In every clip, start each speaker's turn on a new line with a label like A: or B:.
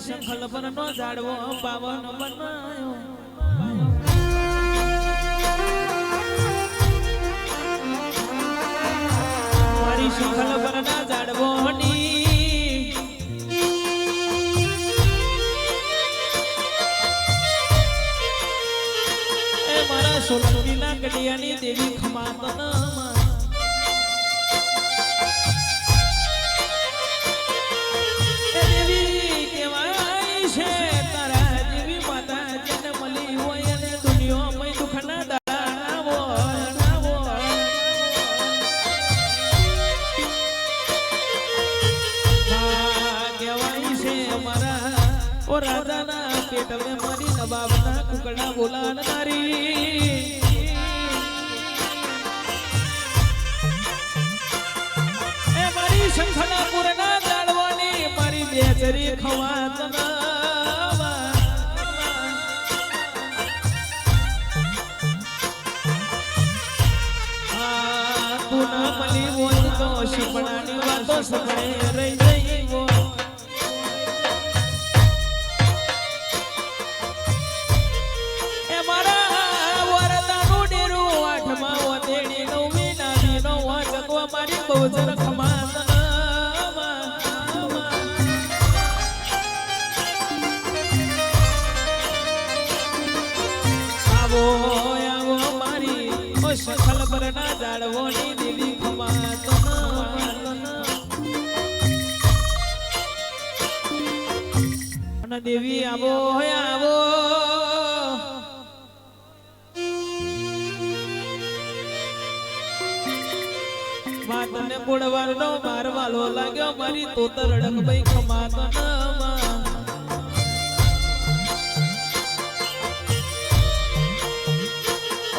A: શંખલ પર નો ઝાડવો પાવન બનાયો મારી શંખલ પર ના ઝાડવો મારા સોલંકી ના કડિયાની દેવી ખમાત દેવી કેવાય છે તારા જેવી માતા જેને મળી હોય અને દુનિયામાં દુઃખના દાડાવો કેવાય છે મારા ઓ રાજાના પેટને મારી નવાબના કુકડા બોલાવનારી એ મારી શંખલાપુરના જાળવાની મારી બેચરી ખવાતના તું ના મળી હોય તો સપનાની વાતો સપને રહી જઈ હોય મારી બહુજન ખમાત આવો આવો મારી શખલ પર ના જાળવોની દેવી ખમાત અને દેવી આવો આવો માતને બોળવાર નો મારવાલો લાગ્યો મારી તોતર અડક ભાઈ ખમાત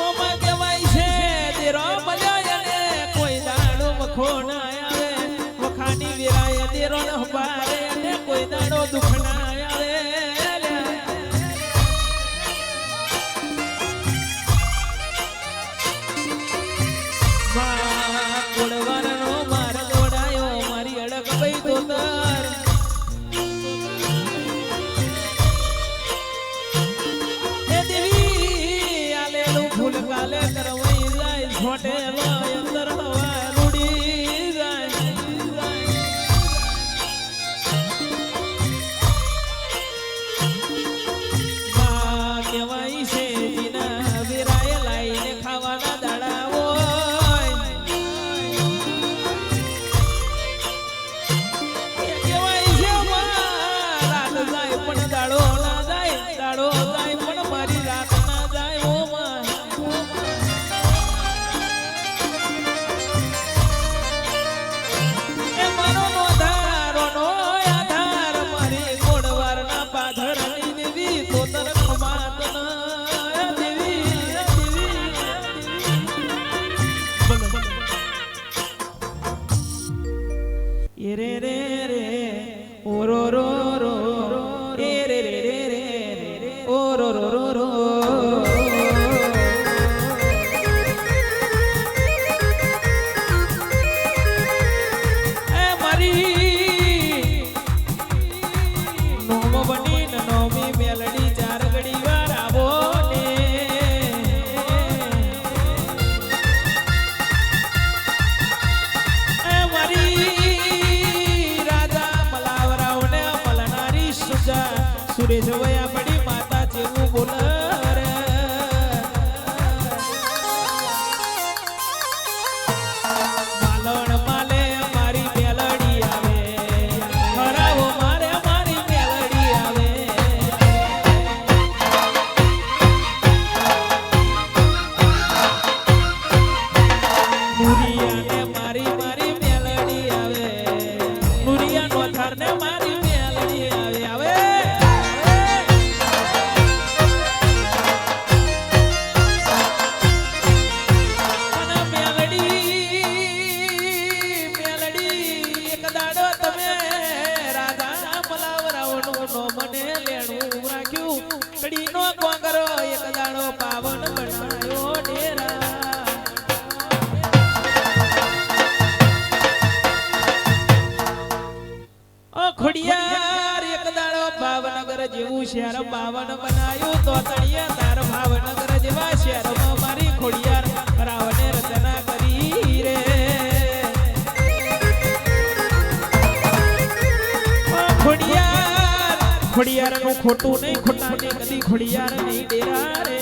A: ઓમાં કહેવાય છે દેરો મળ્યો એને કોઈ દાડો વખો ના આવે વખાની વિરાય દેરો ન હંભારે અને કોઈ દાડો દુખ ના આવે અંદર હવા રૂડી જાય કહેવાય છે જીના વિરાય લાઈને ખાવાના દાડા હોય કહેવાય છે રાત જાય પણ દાડો ના જાય દાડો જાય પણ મારી રાત ના જાય ઓ रे रे रे ओ रो रो रो रे रे रे रे रे ओ रो रो रो रो ए मारी नोमो बनी नोमी मेलडी चार घड़ी वार आवो ने ए मारी સુરેશ વયા પડી માતા જેવું બોલ રે માલણ માલે મારી મેલડી આવે હરાવો મારે મારી મેલડી આવે મુરિયાને મારી મારી મેલડી આવે મુરિયા નોથારને મારી મેલડી આવે આવે મને લેણું રાખ્યું કડીનો કોંગરો એક દાડો પાવન બનાયો ડેરા ઓ ખોડિયાર એક દાડો પાવન જેવું શહેર 52 બનાયું તો તળિયે તાર ભાવનગર જેવા શહેરમાં મારી ખોડિયાર રાવણે રચના કરી રે ખોડિયાર નું ખોટું નહીં ખોટાને કદી ખોડિયાર નહીં ડેરા રે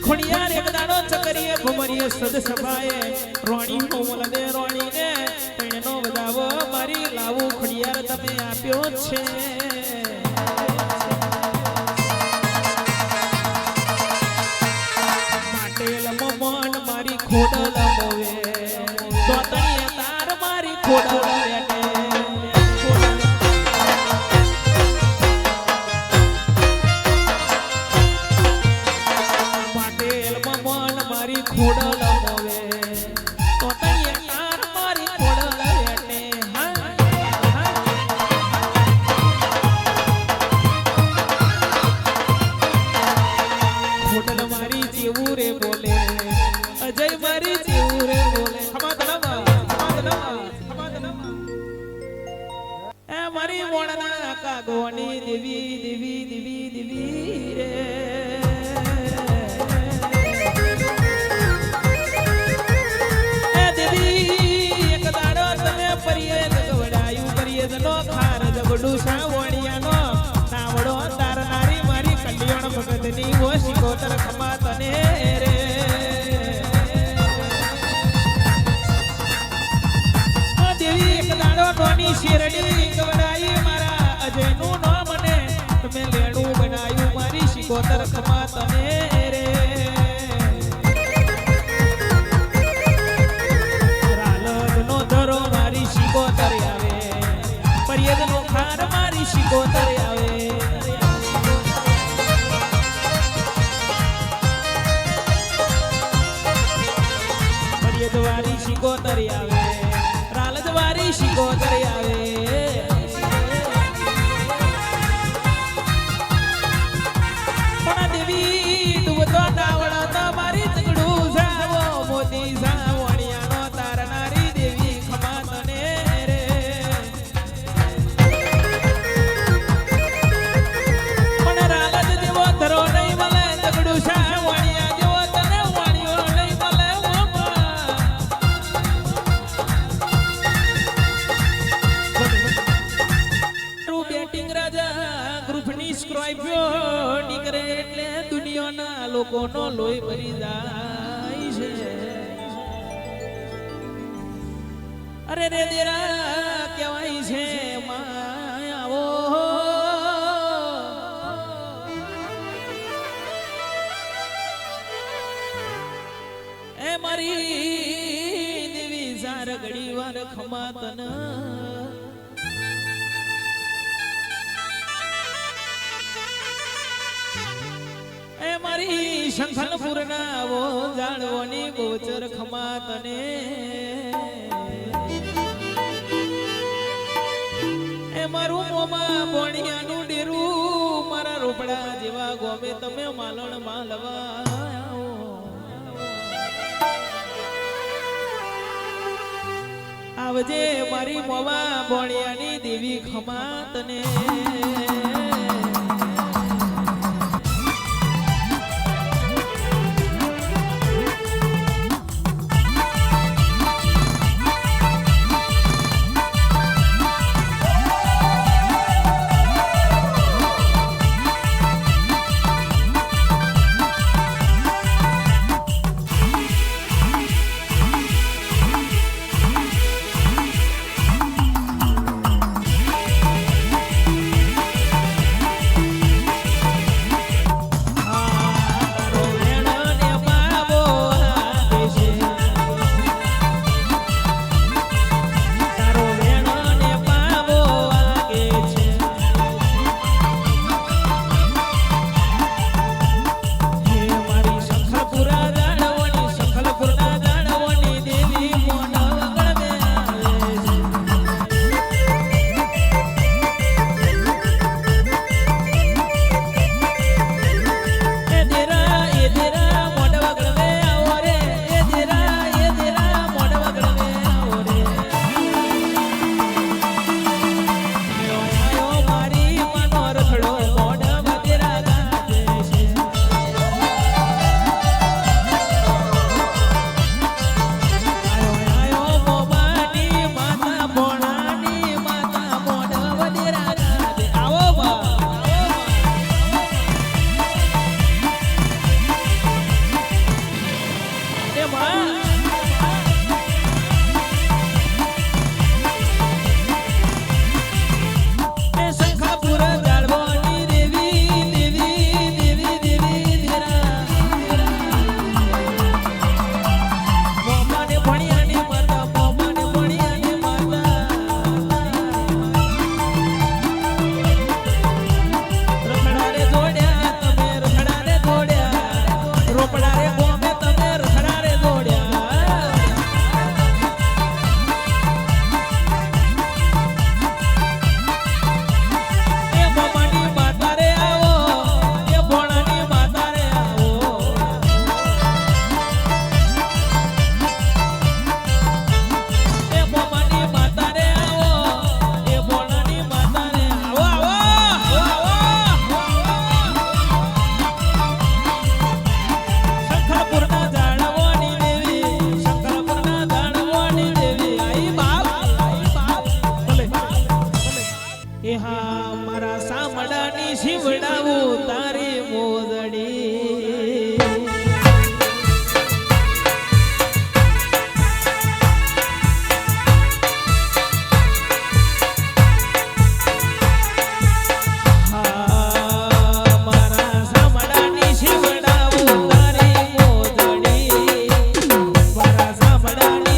A: ખોડિયાર એક દાડો ચકરીએ ઘુમરીએ સદ સભાએ રોણી મોમલ દે રોણી ને તેણનો વધાવો મારી લાવું ખોડિયાર તમે આપ્યો છે માટે લમમન મારી ખોડલ મોવે તો તણીએ તાર મારી ખોડલ બેઠે ખોડલ મોવે તો તઈએ તાર મારી ખોડલ બેઠે ખોડલ મારી જેવું રે બોલે અજય મારી જેવું રે બોલે એ મારી મોણના કાગોની દેવી દેવી દેવી દેવી રે જબડું સાવણિયાનો નાવડો તારનારી મારી કલ્યાણ ભગતની વો શિકોતર ખમા તને રે દેવી એક દાડો નોની શેરડી ગવડાઈ મારા અજયનું નો મને તમે લેણું બનાયું મારી શિકોતર ખમા તને રે રાલદનો ધરો મારી શિકોતર આવે પરિયદનો ખાર મારી શિકોતર આવે પરિયદવારી શિકોતર આવે રાલદવારી શિકોતર આવે પણ દેવી ડૂબતો નાવડા તો મારી તગડું સાવો મોતી સાવણિયાનો તારનારી દેવી ખમા તને રે ધરો નહીં મળે તગડું સાવણિયા જેવો તને વાણિયો નહીં મળે બેટિંગ રાજા ગ્રુપની સ્ક્રાઇબ્યો નીકળે એટલે દુનિયાના લોકોનો લોહી ભરી જાય છે અરે રે દેરા કહેવાય છે માયાવો મારી દેવી સાર ઘડી વાર ખમા તન એ મારી શંખલપુર ના વો જાળવોની ગોચર ખમા તને એ મારું મોમાં બોણિયાનું ડેરું મારા રોપડા જેવા ગોમે તમે માલણ માલવા આવજે મારી મોવા બોણિયાની દેવી ખમા તને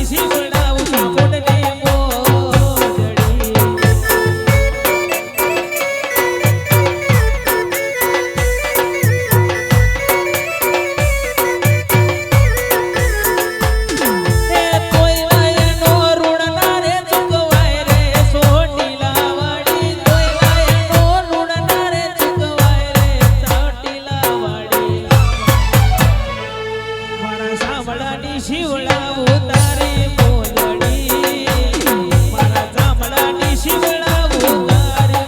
A: શિવડાવું ચામુંડની મોજડી શિવડાવું તારી મોજડી મારા ચામડાની શિવડાવું તારી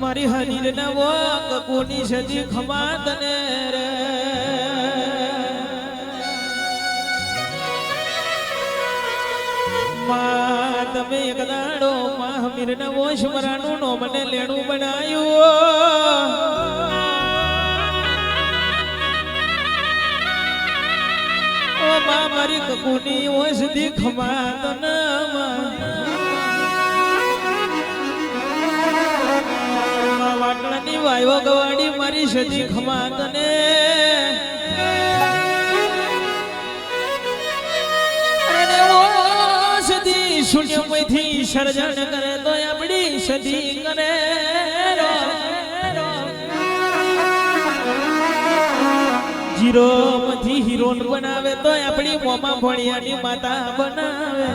A: મારી હરીર ના વાંક કોની સદી ખમાત ને રે માં તમે એક દાડો માં હમીર ના વોશ મરાનું નો મને લેણું બનાયું ઓ માં મારી કકુની વોશદી ખમાત ના વાટલાની વાયો ગવાડી મારી સદી ખમાત ને અરે ઓ સદી શૂન્યમાંથી સર્જન કરે તો આપણી સદી કરે જીરો માંથી હીરોન બનાવે તો આપણી મોમાં ભણિયાની માતા બનાવે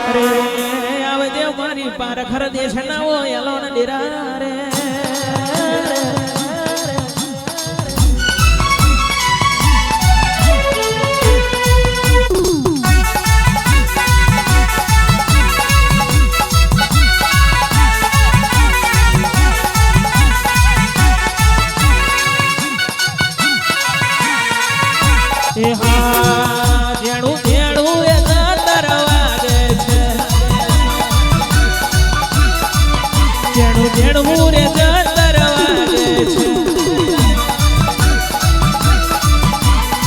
A: અરે દેવ મારી પાર ખર દેશ ના હોય એલો ને ડેરા રે એ હા જેણું જેણું એ તરવાગે છે જેણું રે તરવાગે છે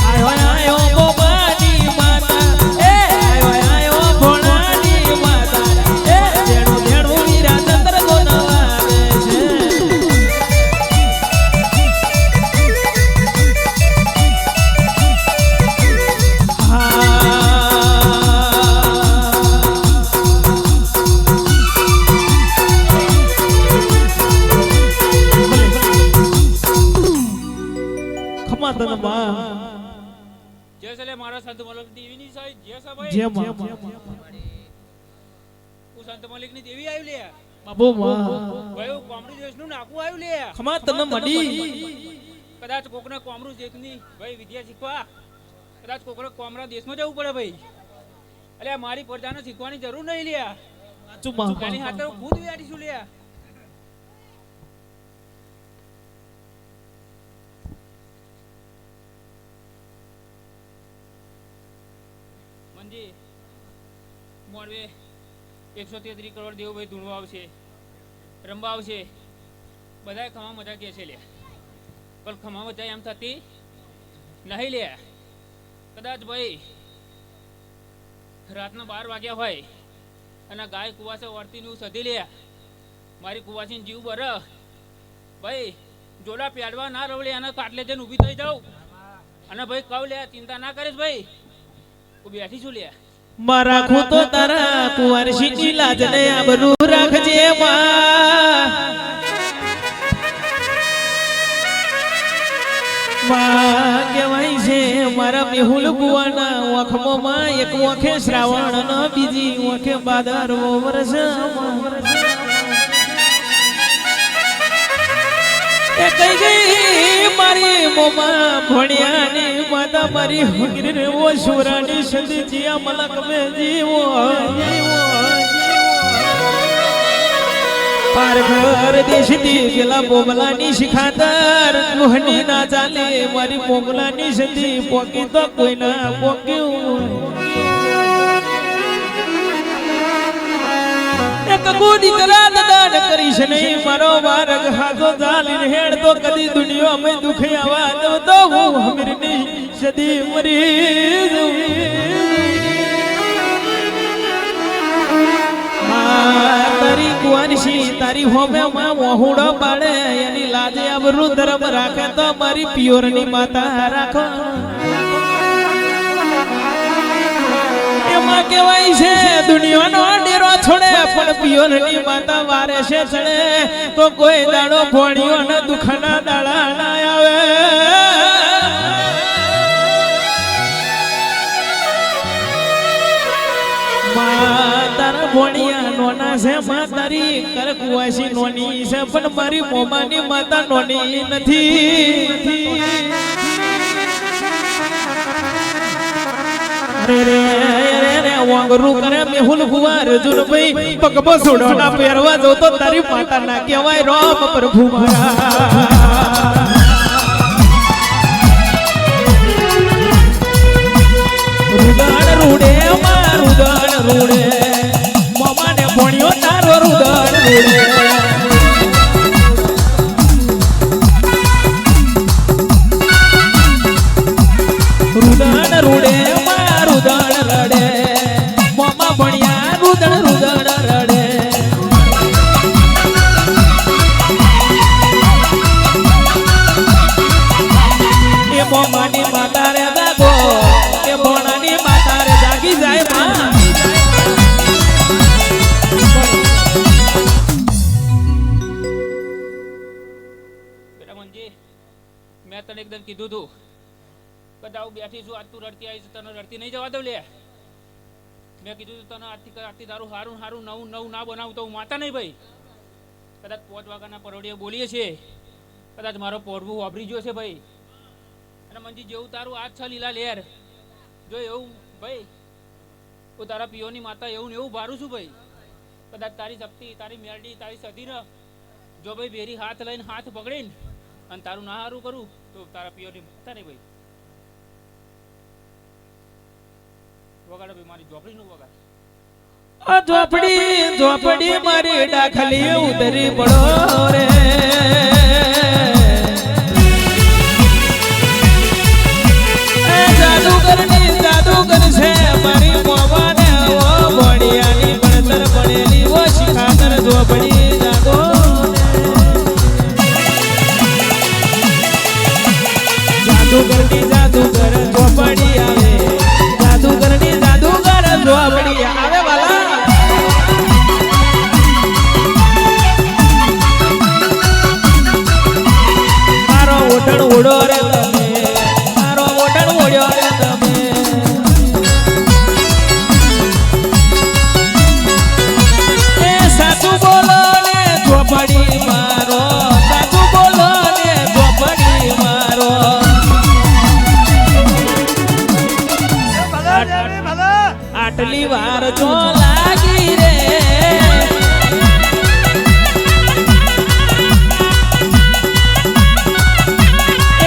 A: આયો આયો બોબાની માતા એ આયો આયો ભોળાની માતા એ જેણું જેણું વીરા ચંદ્ર ગોનવાગે છે
B: મારા સંત મલિક દેવીની સાઈ જે સભાઈ
A: જે માં
B: હું સંત મલિક ની દેવી આવી લે
A: બાબુ માં
B: ભાઈ કોમરું દેશનું નાકું આવ્યું લે
A: ખમા તને મડી
B: કદાચ કોકને કોમરું દેશની ભાઈ વિદ્યા શીખવા કદાચ કોકને કોમરા દેશમાં જવું પડે ભાઈ એટલે મારી પ્રજાને શીખવાની જરૂર નહીં લે
A: સાચું માં
B: એની હાથે ખુદ વિયાડીશું લે મંજી મોડવે 133 કરોડ દેવ ભાઈ ધૂણવા આવશે રંબા આવશે બધાય ખમા મજા કે છે લે પણ ખમા મજા એમ થતી નહીં લે કદાચ ભાઈ રાતના 12 વાગ્યા હોય અને ગાય કુવાસે વર્તીનું સધી લે મારી કુવાસીને જીવ બર ભાઈ જોડા પેડવા ના રવડે અને કાટલે જઈને ઊભી થઈ જાઉં અને ભાઈ કહું લે ચિંતા ના કરીશ ભાઈ હું બેઠી છું લે
A: મારા ખુ તો તારા કુંવર શીની લાજ ને આબરૂ રાખજે માં કેવાય છે મારા મેહુલ કુવાના ઓખમો માં એક ઓખે શ્રાવણ ન બીજી ઓખે ભાદરવો વરસ એ કઈ ગઈ મારી મોમાં ભણ્યાની માતા મારી હગીર ઓ સુરાની સદી જીયા મલક મે જીવો પાર ઘર દેશથી પેલા બોમલાની શિખાતર લોહની ના ચાલે મારી બોમલાની સતી પોકી તો કોઈ ના પોક્યું એક ગોદી કરા દાન કરીશ નહીં મારો માર્ગ હાથો ચાલીને હેડ તો કદી દુનિયા મેં દુખ આવા દો તો હું હમીરની સદી મરી જઉં તારી કુવાનશી તારી હોમે માં વહુડો પાડે એની લાજે અબરૂ ધર્મ રાખે તો મારી પિયોરની માતા રાખો એમાં કહેવાય છે દુનિયાનો ડેરો છોડે પણ પિયોરની માતા વારે છે ચડે તો કોઈ દાડો ભોણિયો ને દુખના દાડા ના આવે તારા ભોણિયા નોના છે માં તારી કરકુવાસી નોની છે પણ મારી મોમાની માતા નોની નથી રે રે રે રે વાંગરું કરે મેહુલ કુંવર જુનભાઈ પગબો સોડોના પહેરવા જો તો તારી માતા ના કહેવાય રામ પ્રભુ મારા રુદન રૂડે મારું દન રૂડે મોમાને ભણ્યો તારો રુદન રૂડે રુદન રૂડે મારું દન રડે મોમા ભણ્યા રુદન રુદન રડે એ મોમાની માતા રે દાગો એ ભોણાની માતા રે જાગી જાય માં
B: બેટા મનજી મેં તને એકદમ કીધું તું કદાચ બેઠી છું આજ તું રડતી આવી તને રડતી નહીં જવા દઉં લે મેં કીધું તને આજથી તારું હારું હારું નવું નવું ના બનાવું તો હું માતા નહીં ભાઈ કદાચ 5 વાગ્યાના પરોડીએ બોલીએ છીએ કદાચ મારો પોરવું વાપરી ગયો છે ભાઈ અને મનજી જેવું તારું આજ છે લીલા લેર જો એવું ભાઈ હું તારા પિયોની માતા એવું ને એવું ભારું છું ભાઈ કદાચ તારી શક્તિ તારી મેરડી તારી સતી ને જો ભાઈ બેરી હાથ લઈને હાથ પકડીને અને તારું ના હારું કરું તો તારા પિયોની માતા નહીં ભાઈ વગાડો ભાઈ મારી ઝોપડીનું વગાડ
A: ઝોપડી ઝોપડી મારી ડાખલી ઉતરી પડો રે જાદુગરની જાદુગર છે મારી મોવાને ઓ ભણિયાની ભણતર ભણેલી ઓ શિખાતર ઝોપડી જાદો જાદુગરની જાદુગર ઝોપડી આવે જાદુગરની જાદુગર ઝોપડી આવે વાલા મારો ઓઢણ ઓઢો રે તમે મારો ઓઢણ ઓઢ્યો રે તમે એ સાચું બોલો ને ઝોપડી મારો સાચું બોલો ને ઝોપડી મારો આટલી વાર જો લાગી રે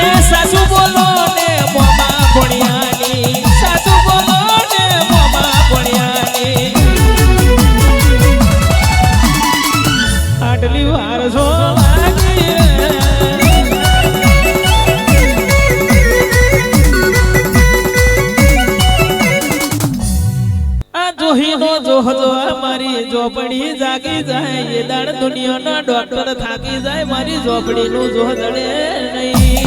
A: એ સાસુ બોલો ને મોમા ભણિયાની સાસુ બોલો ને મોમા ભણિયાની આટલી વાર જો લાગી રે જોહીનો જોહજો મારી ઝોપડી જાગી જાય એ દાડ દુનિયાનો ડોક્ટર થાકી જાય મારી ઝોપડીનું જોહ જડે નહીં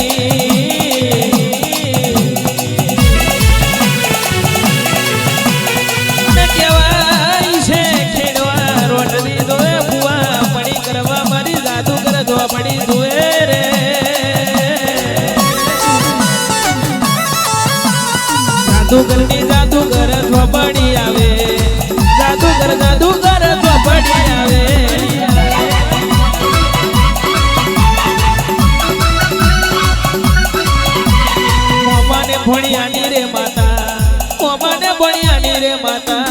A: કહેવાય છે ખેડવા રોટલી જોવે બુઆ પડી કરવા મારી જાદુગર ઝોપડી જોવે રે જાદુગરની જાદુગર ઝોપડી આવે જાદુગર જાદુગર ઝોપડી આવે મોમાને ભણિયાની રે માતા મોમાને ભણિયાની રે માતા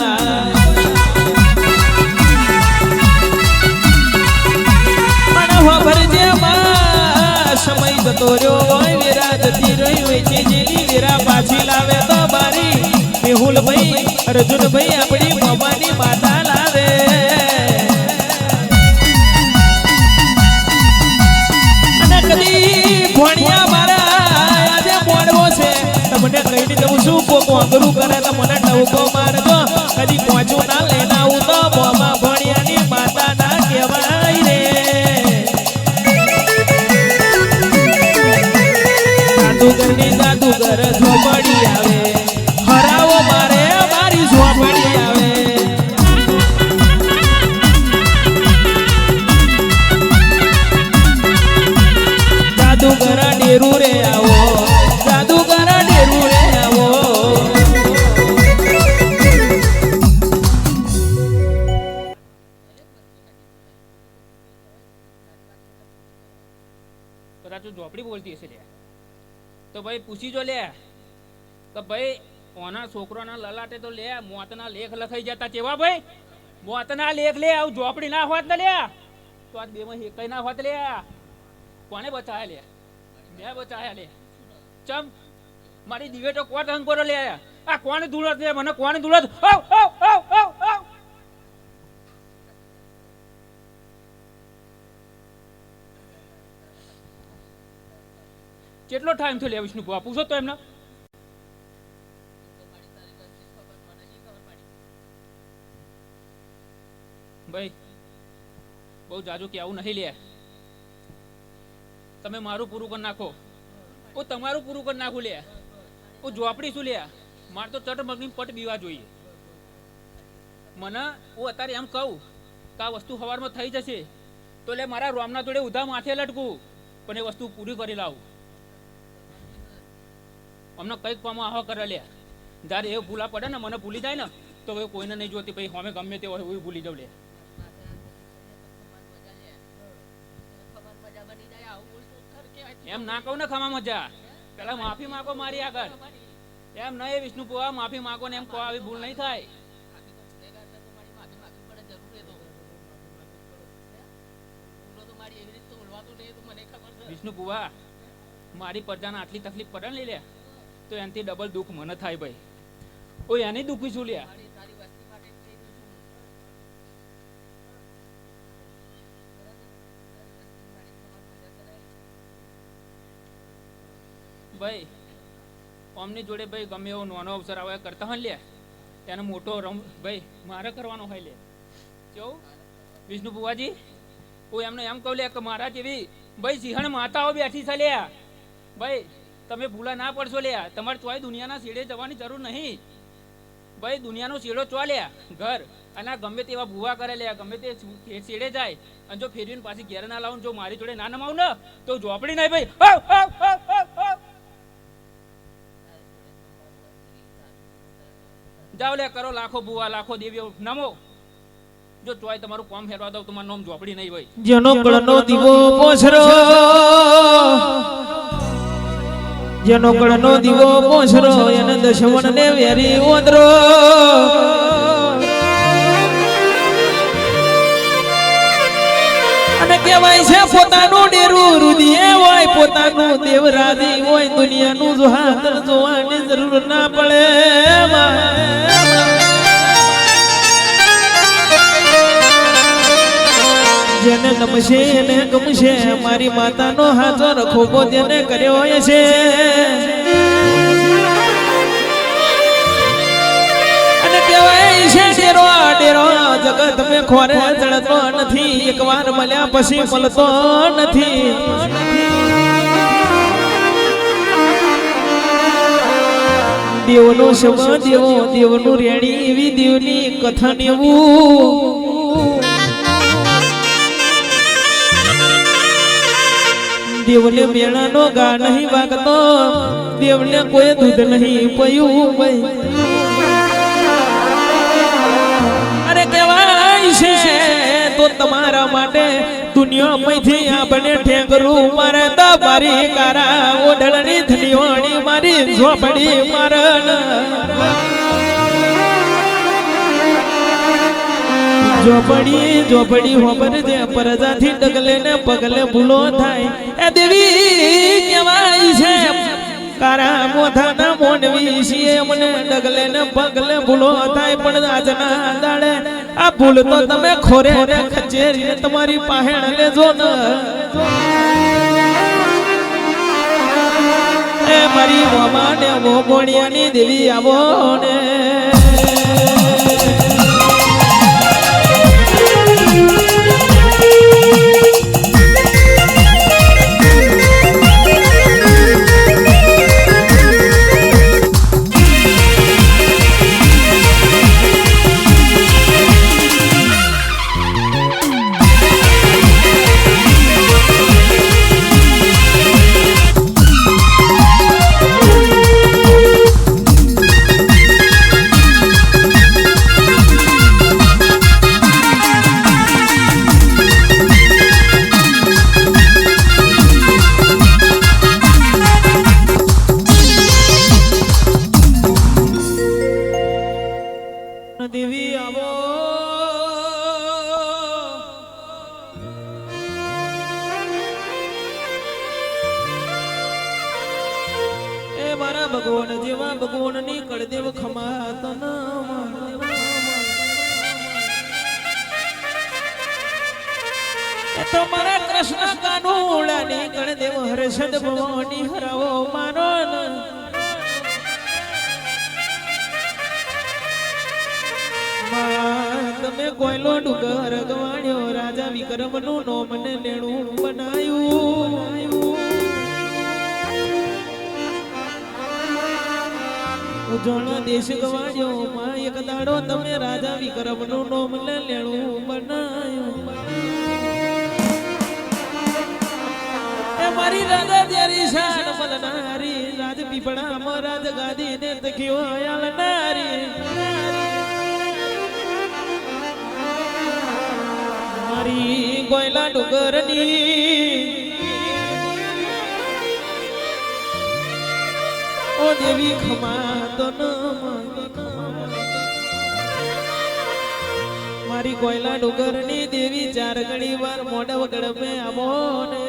A: જતો રહ્યો હોય વીરા જતી રહી હોય છે જેની વીરા પાછી લાવે તો બારી મેહુલભાઈ અર્જુનભાઈ આપણી મમાની માતા લાવે અને કદી ભણ્યા મારા આજે મોડવો છે તમને કહીને જવું છું કોક વાંગરું કરે તો મને ટવકો મારજો કદી પહોંચું ના લઈને આવું તો મોમાં ભણ્યાની માતા ના કહેવાય રે જાદુગર ઝોપડી આવે હરાવો મારે મારી ઝોપડી આવે જાદુગર ડેરું રે આવો જાદુગર ડેરું રે આવો
B: કદાચ ઝોપડી બોલતી હશે લે તો ભાઈ પૂછી જો લે કે ભાઈ ઓના છોકરોના લલાટે તો લે મોતના લેખ લખાઈ જતા કેવા ભાઈ મોતના લેખ લે આવું ઝોપડી ના હોત ને લે તો આજ બેમાં કઈ ના હોત લે કોને બચાયા લે મેં બચાયા લે ચમ મારી દિવેટો કોટ હંગ કરો લે આ કોણ દુલત લે મને કોણ દુલત આવ આવ આવ આવ આવ કેટલો ટાઈમ થયો લે વિષ્ણુ ભુવા પૂછો તો એમને ભાઈ બહુ જાજુ કે આવું નહીં લે તમે મારું પૂરું કરી નાખો હું તમારું પૂરું કરી નાખું લે હું ઝોપડી શું લે મારે તો ચટમગની પટ બીવા જોઈએ મને હું અત્યારે એમ કહું કે આ વસ્તુ સવારમાં થઈ જશે તો લે મારા રોમના જોડે ઉધા માથે લટકું પણ એ વસ્તુ પૂરી કરી લાવું અમને કંઈક પામો આહો કરે લે જ્યારે એ ભૂલા પડે ને મને ભૂલી જાય ને તો હવે કોઈને નહીં જોતી ભાઈ અમે ગમે તે હોય એવું ભૂલી જાવ લે એમ ના કહું ને ખમા મજા પેલા માફી માંગો મારી આગળ એમ નહીં વિષ્ણુ પુવા માફી માંગો ને એમ કહો આવી ભૂલ નહીં થાય વિષ્ણુ પુવા મારી પ્રજાને આટલી તકલીફ પડે ને લે તો એનાથી ડબલ દુઃખ મને થાય ભાઈ ઓ એની દુઃખી છું લ્યા ભાઈ અમની જોડે ભાઈ ગમે એવો નાનો અવસર આવે કરતા હોય લે એને મોટો રમ ભાઈ મારે કરવાનો હોય લે કેવું વિષ્ણુ બુવાજી હું એમને એમ કહું લે કે મારા જેવી ભાઈ સિંહણ માતાઓ બેઠી છે લ્યા ભાઈ તમે ભૂલા ના પડશો લ્યા તમારે તોય દુનિયાના છેડે જવાની જરૂર નહીં ભાઈ દુનિયાનો છેડો ચો લ્યા ઘર અને ગમે તેવા ભૂવા કરે લ્યા ગમે તે છેડે જાય અને જો ફેરવીને પાછી ઘેર ના લાવું જો મારી જોડે ના નમાવું ને તો ઝોપડી નહીં ભાઈ જાઓ લે કરો લાખો ભૂવા લાખો દેવીઓ નમો જો ચોય તમારું કામ ફેરવા દઉં તમારું નામ ઝોપડી નહીં હોય
A: જેનો કળનો દીવો પોછરો જેનો કળનો દીવો પોછરો એને દશમન ને વેરી ઓદરો અને કહેવાય છે પોતાનું ડેરું રુદિયે હોય પોતાનું દેવરાજી હોય દુનિયાનું જોહાતર જોવાની જરૂર ના પડે જેને નમશે એને ગમશે મારી માતાનો હાથો રખોબો તેને કર્યો હોય છે અને કહેવાય છે ડેરો ડેરો જગત મેં ખોરે ચડતો નથી એકવાર મળ્યા પછી મળતો નથી દેવનો શબ્દ દેવો દેવનું રેણી એવી દેવની કથન એવું દેવને મેળાનો ગા નહીં વાગતો દેવને કોઈ દૂધ નહીં પયું અરે કહેવાય છે તો તમારા માટે દુનિયામાંથી આપણે ઠેકરું મારે તો મારી કારા ઓઢળની ધડીઓની મારી ઝોપડી મારણ ઝોપડી હોબર જે પરજાથી ડગલે ને પગલે ભૂલો થાય એ દેવી કહેવાય છે કારા મોથાના મોનવી છીએ મને ડગલે ને પગલે ભૂલો થાય પણ આજના દાડે આ ભૂલ તો તમે ખોરે રે ખચેરી તમારી પાહેણ લેજો ને એ મારી મોમાં ને મોગોણિયાની દેવી આવો ને દેવી આવો એ મારા ભગવાન જેવા ભગવાનની કળદેવ ખમા તન એ તો મારા કૃષ્ણ કાનુડાની કળદેવ હર્ષદ ભવાની હરાવો મારો તમે કોયલો ડુંગર ગવાણ્યો રાજા વિક્રમ નું નોમ ને લેણું બનાયું ઉજોણો દેશ ગવાણ્યો માં એક દાડો તમે રાજા વિક્રમ નું નોમ ને લેણું બનાયું એ મારી રાજા ત્યારી શાન મલનારી રાજ પીપળામાં રાજ ગાદી ને તખ્યો આયાલનારી મારી ગોયલા ડુંગરની ઓ દેવી ખમા તો મારી ગોયલા ડુંગરની દેવી ચાર ઘણી વાર મોઢા વગડ મે આવો ને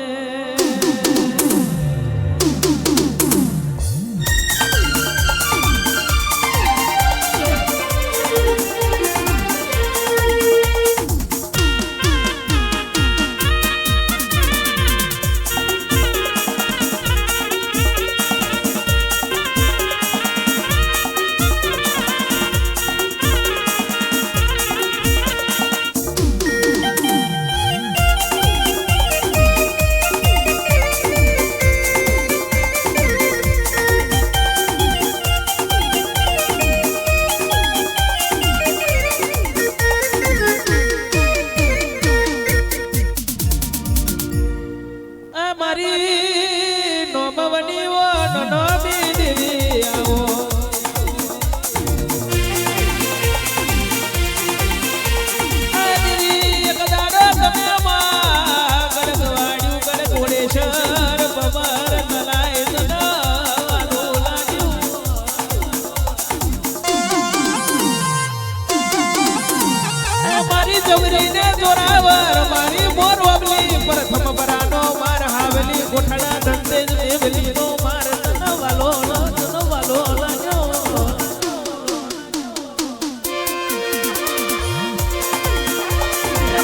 A: જવરીને જોરાવર મારી મોર વાબલી પ્રથમ બરાનો માર હાવલી કોઠડા દંડે દેવલી નો માર તનવાલો લાગ્યો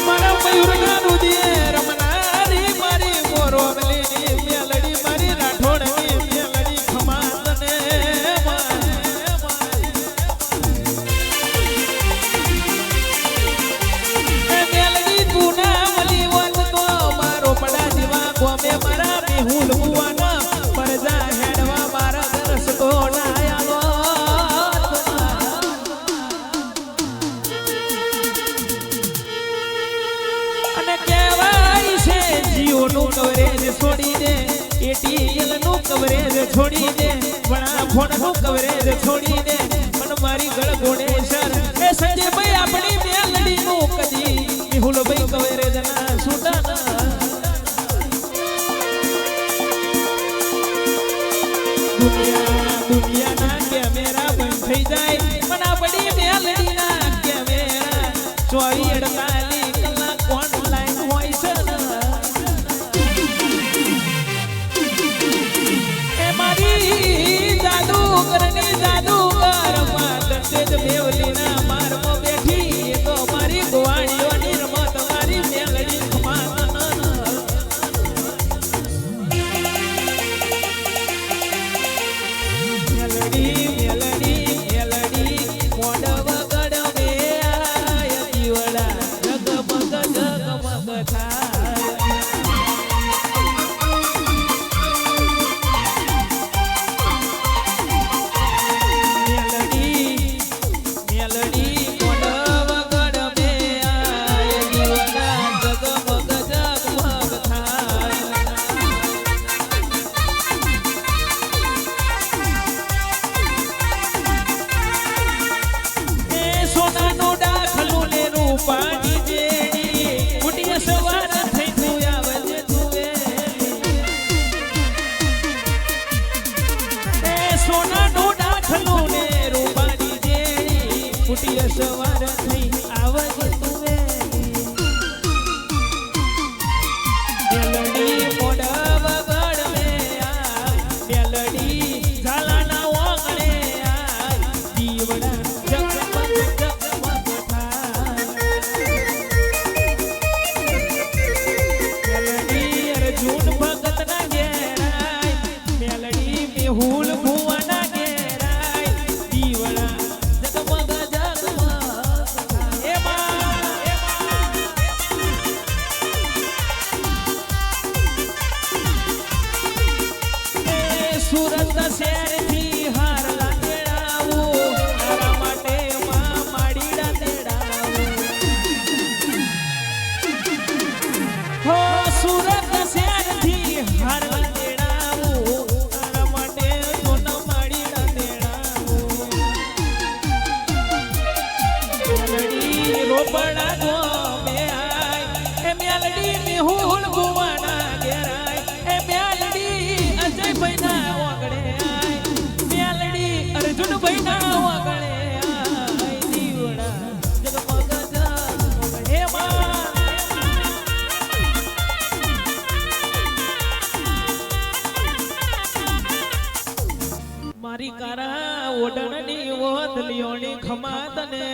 A: મારા મયુર ના રુદિયે રમનારી મારી મોર વાબલી ની મેલડી મારી રાઠોડ ની મેલડી ખમાતને ગોમે મારા મેહુલ બુવાના પરજા હેડવા મારા દરસ તો નાયાલો અને કહેવાય છે જીઓનું કવરેજ છોડી દે એટીએલ નું કવરેજ છોડી દે વણા ફોન નું કવરેજ છોડી દે પણ મારી ગળ ગોણેશ્વર એ સંજયભાઈ આપણી મેલડી નું કદી મેહુલભાઈ કવરેજ ના છૂટા દુનિયા ના કેમેરા બંધ થઈ જાય પણ આપણી મેલડી ના કેમેરા 24 કલાક ઓનલાઈન હોય છે ફૂટી સવાર થઈ આવજે તું વેલી મેલડી મોઢા વગડ મે આ મેલડી ઝાલાના ઓગણે આ દીવડા જગમગ જગમગ થાય મેલડી અર્જુન ભગતના ઘેરાય મેલડી મેહુલ ભુવાના ઘેરાય દીવડા જગમગ જગમગ થાય સુરત શહેરથી હાર લાગેડાવું તારા માટે માં માડીડા તેડાવું હો સુરત શહેરથી હાર લાગેડાવું તારા માટે સોના માડીડા તેડાવું મેલડી રોપડા ગોમે આય એ મેલડી મેહુલ ભુવાના ઘેરાય એ મેલડી અજય ભાઈના વાગડે આય મેલડી અર્જુન ભાઈના વાગડે આય દીવડા જગમગ જગમગ હે મારી કારા ઓડણની ઓધલીઓની ખમાતને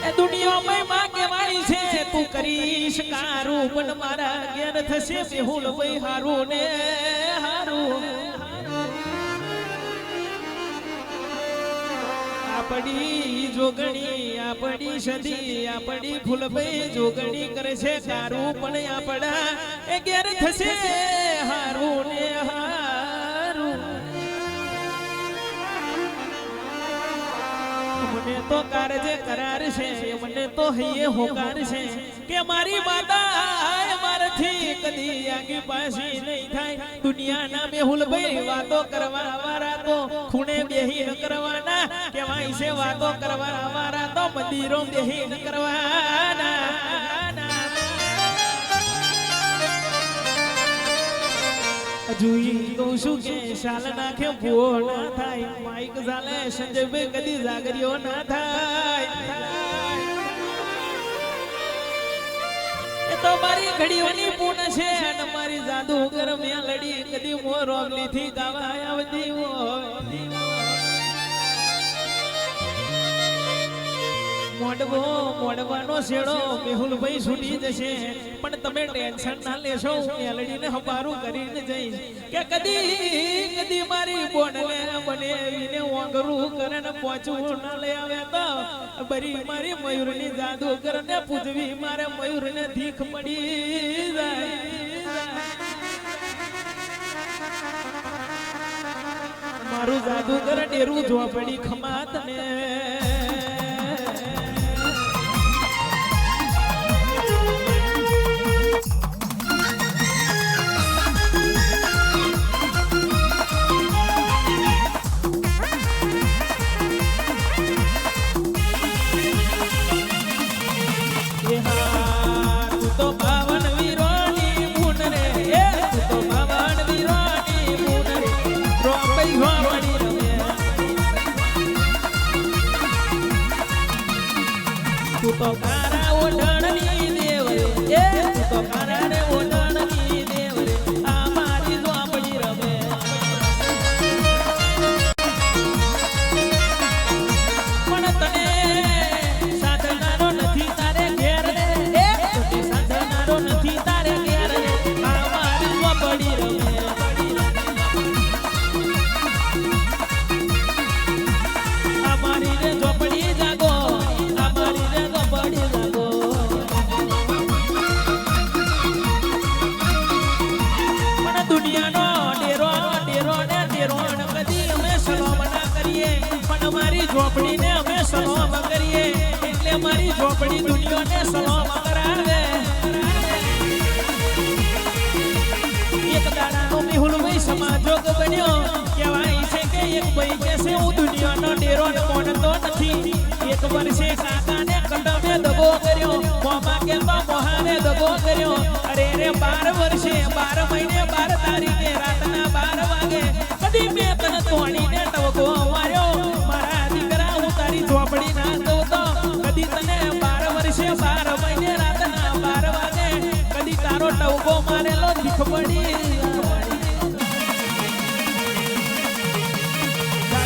A: એ દુનિયામાં માં કેવાય છે તું કરીશ કારું પણ મારા ઘેર થશે મેહુલ ભાઈ હારું ને હારું આપડી જોગણી આપડી સદી આપડી ફૂલભાઈ જોગણી કરે છે કારું પણ આપડા એ ઘેર થશે હારું ને હારું મને તો કારજે કરાર છે મને તો હૈયે હોકાર છે કે મારી માતા મારાથી કદી આગી પાછી નહીં થાય દુનિયાના મેહુલભાઈ વાતો કરવા વાળા તો ખૂણે બેહી ન કરવાના કેવાય છે વાતો કરવા વાળા તો મંદિરો બેહી ન કરવાના હજુ કહું છું કે શાલ નાખે ભૂવો ના થાય માઈક ઝાલે સંજયભાઈ કદી જાગરીઓ ના થાય એ તો મારી ઘડીઓની પૂન છે અને મારી જાદુગર મેલડી કદી મોરોમલી થી ગાવા આવતી હોય મોડવાનો શેડો મેહુલભાઈ છૂટી જશે પણ તમે ટેન્શન ના લેશો મેલડીને હંભારું કરીને જઈશ કે કદી મારી બોનને મને એને ઓંગરું કરે ને પહોંચવું ના લઈ આવે તો બરી મારી મયુરની જાદુ કરને પૂજવી મારે મયુરને ધીખ પડી જાય મારું જાદુગર ડેરું ઝોપડી ખમાત ને તું તો કારા ઓઢણની દેવ રે તું તો કારા રે ઓઢણની દેવ રે આ મારી ઝોપડી રમે પણ તને સાધનારો નથી તારે ઘેર રે તને સાધનારો નથી તારે ઘેર રે આ મારી ઝોપડી રમે આ મારી રે ઝોપડી જાગો દુનિયાનો ડેરો ડેરો ને ડેરો કદી અમે સલામ ના કરીએ પણ મારી ઝોપડીને અમે સલામ કરીએ એટલે મારી ઝોપડી દુનિયાને સલામ કરાવે એક દાડાનો મેહુલભાઈ સમાજોગ બન્યો કહેવાય છે કે એક ભાઈ કે છે હું દુનિયાનો ડેરો મોડતો નથી એક વર્ષે કાકાને કંડમે દગો કર્યો મોમાં કે મોહાને દગો કર્યો અરે રે 12 વર્ષે 12 મહિને 12 તારીખે રાતના 12 વાગે કદી મેં તને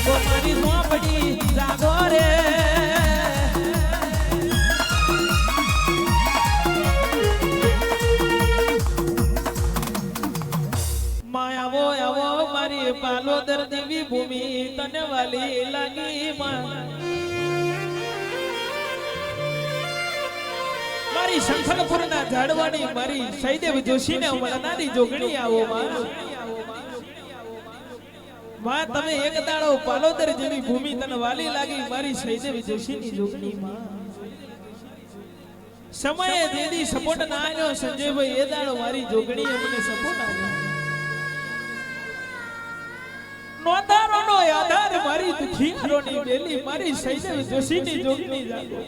A: જાગો મારી મોપડી જાગો રે માયાવો આવો મારી પાલોદર દેવી ભૂમિ તને વાલી લાગી મારી શંખલપુરના ઝાડવાની મારી સૈદેવ જોશીને વળનારી જોગણી આવો માં તમે એક દાડો પાલોદર જેવી ભૂમિ તને વાલી લાગી મારી સૈદેવ જોશીની જોગણી માં સમયે જેદી સપોર્ટ ના આવ્યો સંજયભાઈ એ દાડો મારી જોગણીએ મને સપોર્ટ આવ્યો નોંધારોનો આધાર મારી દુખિયારોની બેલી મારી સૈદેવ જોશીની જોગણી જાગો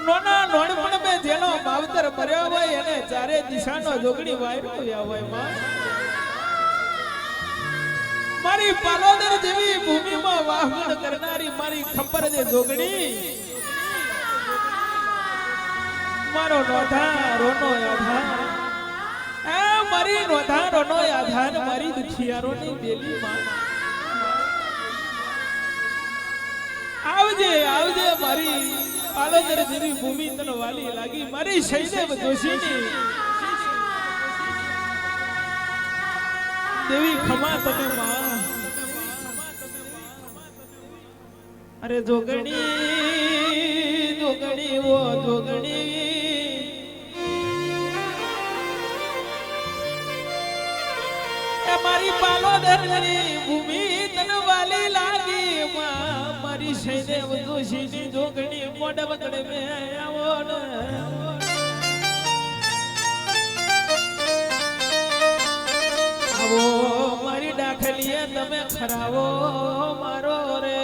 A: નોના નોણપણ મે જેનો માવતર મર્યો હોય અને ચારે દિશાનો જોગણી વાયરો હોય માં મારી પાલોદર જેવી ભૂમિમાં વાહન કરનારી મારી ખબર જે જોગણી મારો નોંધારોનો આધાર મારી નોંધારોનો આધાર મારી દુખિયારોની બેલી માં આવજે આવજે મારી પાલોદર જેવી ભૂમિ તને વાલી લાગી મારી સૈદેવ જોશીની દેવી ખમા તને માં અરે જોગણી જોગણી ઓ જોગણી મારી પાલોદર જેવી ભૂમિ તને વાલી લાગી મારી સૈદેવ જોશીની જોગણી મોઢ બતડે મે આવો ને આવો મારી ડાખલીએ તમે ખરાવો મારો રે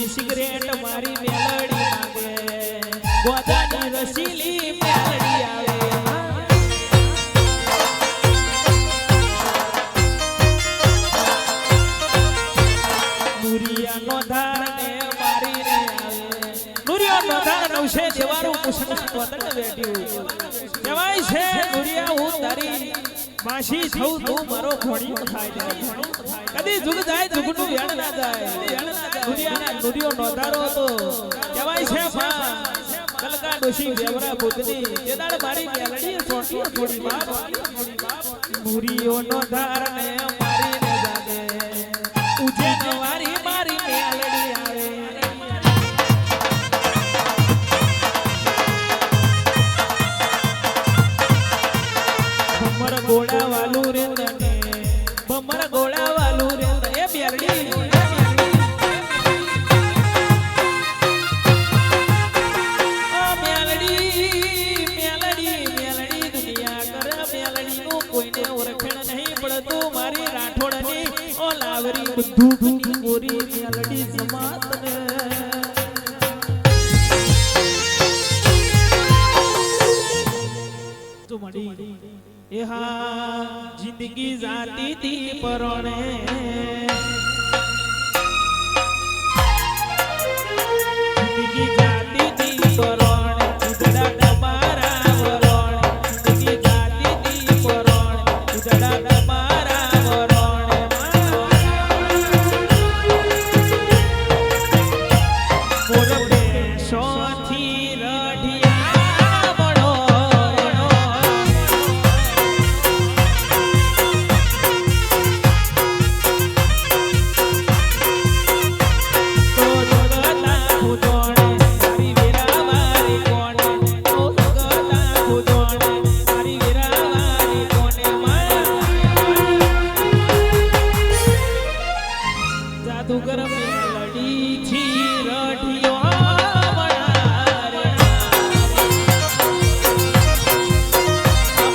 A: સિગરેટ મારી મેલડી રસીલી મેલડી આવે નુરિયાનો ધાર ને મારીને આવે નુરિયાનો ધાર નવશે દેવારું કુશન સ્વતન બેઠ્યું કહેવાય છે નુરિયા હું તારી માસી થઉં તું મારો ભણ્યો થાય કદી જુગ જાય જુગનું વ્યાણ ના જાય નુરિયાના નુરિયો નોધારો તો કહેવાય છે માં કલકા ડોશી વેવરા ભૂતની તેદાડ મારી મેલડી સોટી થોડી બાપ નુરિયો નોધાર ને મારીને જાગે ઉજેન વારી મારી મેલડી આવે બમર ગોળા વાલું રે તને બમર ગોળા વાલું રે તને મેલડી ઓ મેલડી મેલડી મેલડી દુનિયા કર મેલડી નું કોઈને ઓળખણ નહીં પડતું મારી રાઠોડની ઓ લાવરી બધું ગોરી મેલડી સમાતને તો મડી એ હા જિંદગી જાતી તી પરણે જિંદગી જાતી તી પરણે ઉજડા તમારા વરણે જિંદગી જાતી તી પરણે ઉજડા તમારા વરણે મોર બેસોથી રઢિયા બળો જાદુગર મેલડી થી રઢિયો મણારે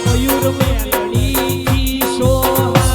A: મયુર મેલડી થી શોભા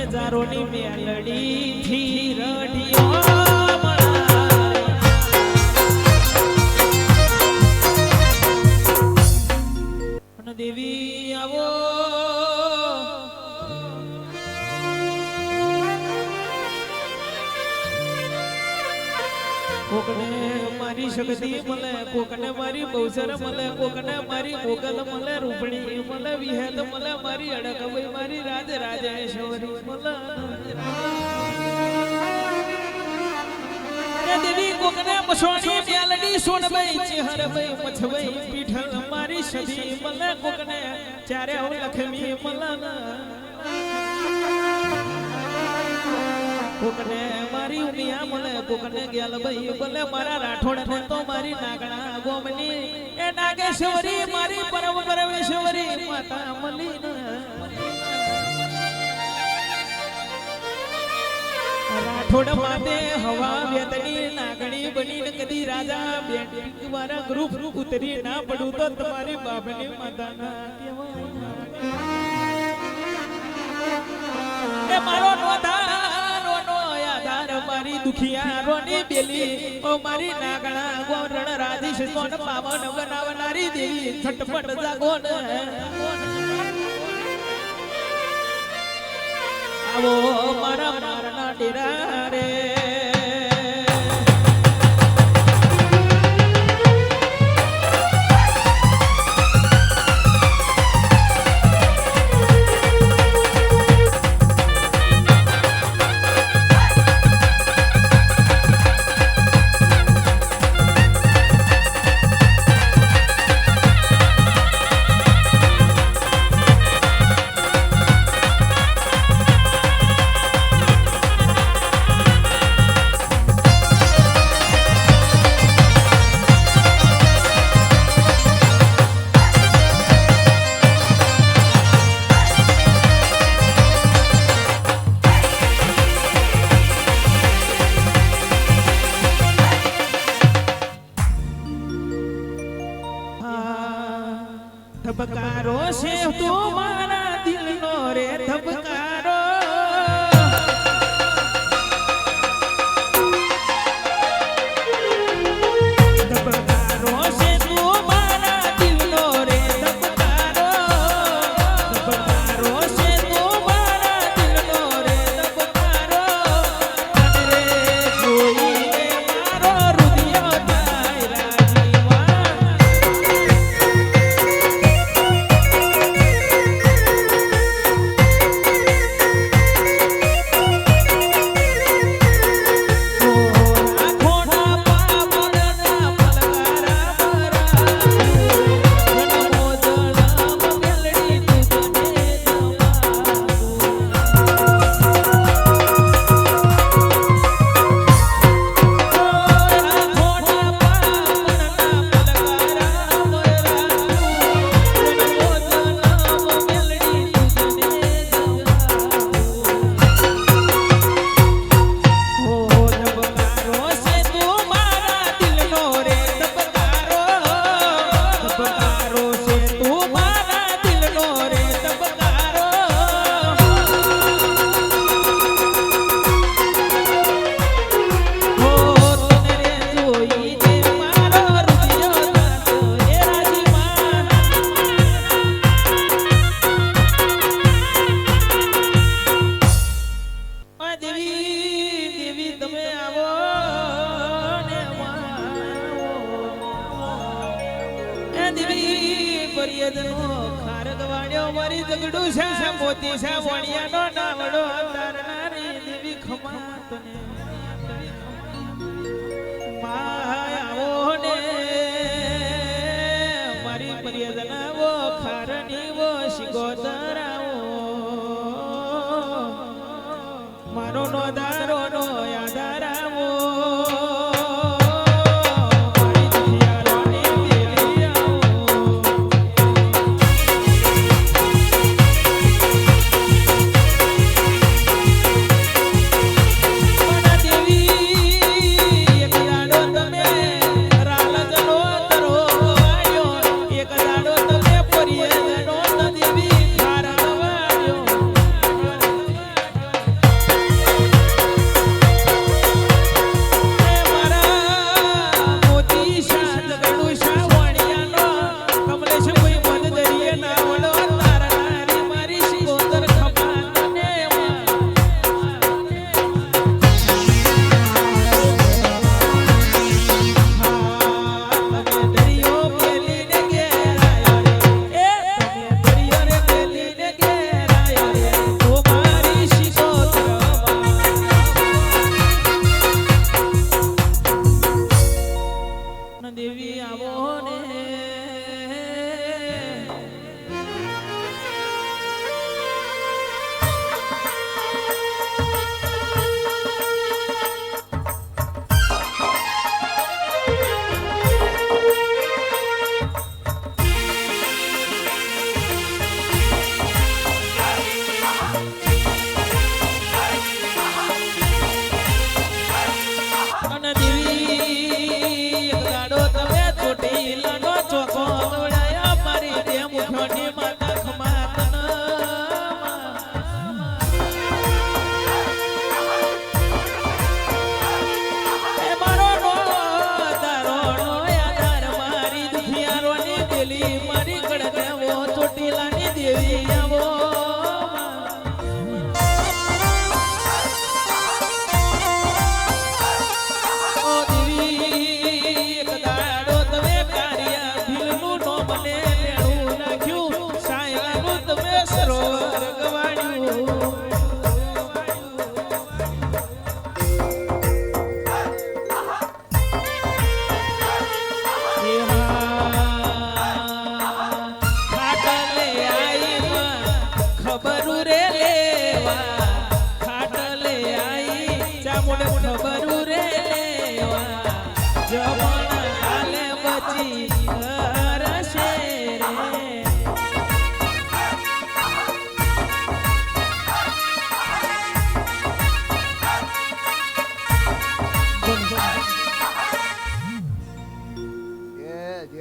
A: જારોની મેલડી થી રઢિયો મણારે અને દેવી આવો કોકને મારી શક્તિ મળે કોકને મારી બહુસર મળે કોકને મારી મોગલ મળે રૂપણી મળે વિહેત મળે મારી અડકભાઈ મારી રાજ રાજેશ્વરી મળે એ દેવી કોકને મસોણી મેલડી સોનભાઈ ચેહરભાઈ મછભાઈ પીઠલ મારી સધી મળે કોકને ચારે લક્ષ્મી મળે કોકને મારી ઉમિયા મળે કોકને ગેલભાઈ બોલે મારા રાઠોડ ને તો મારી નાગણા ગોમની એ નાગેશ્વરી મારી પરમ પરમેશ્વરી માતા મલી રાઠોડ માતે હવા વેતની નાગણી બનીને કદી રાજા બેટી મારા ગ્રુપ ઉતરી ના પડું તો તમારી બાપની માતા ના કહેવાય એ મારો નોધાર મારી દુખિયારોની બેલી ઓ મારી નાગણા ગોરણ રાધીશ સોન પાવન બનાવનારી દેવી છટપટ જાગો ને આવો મારા મારના ડેરા રે ધબકારો છે તું મારા દિલનો રે ધબકારો ધબકારો છે તું મારા દિલનો રે ધબકારો ધબકારો છે તું મારા દિલનો રે ધબકારો રે જોઈને મારો હૃદય થાય રાજીવા મારી જગડું છે મોતી છે વણિયાનો નાવડો તારનારી દેવી ખમા તને માયાઓ ને મારી પ્રિયજનાવો ખારણીવો શિગોતરાવો મારો નો દારો નો યાદારાવો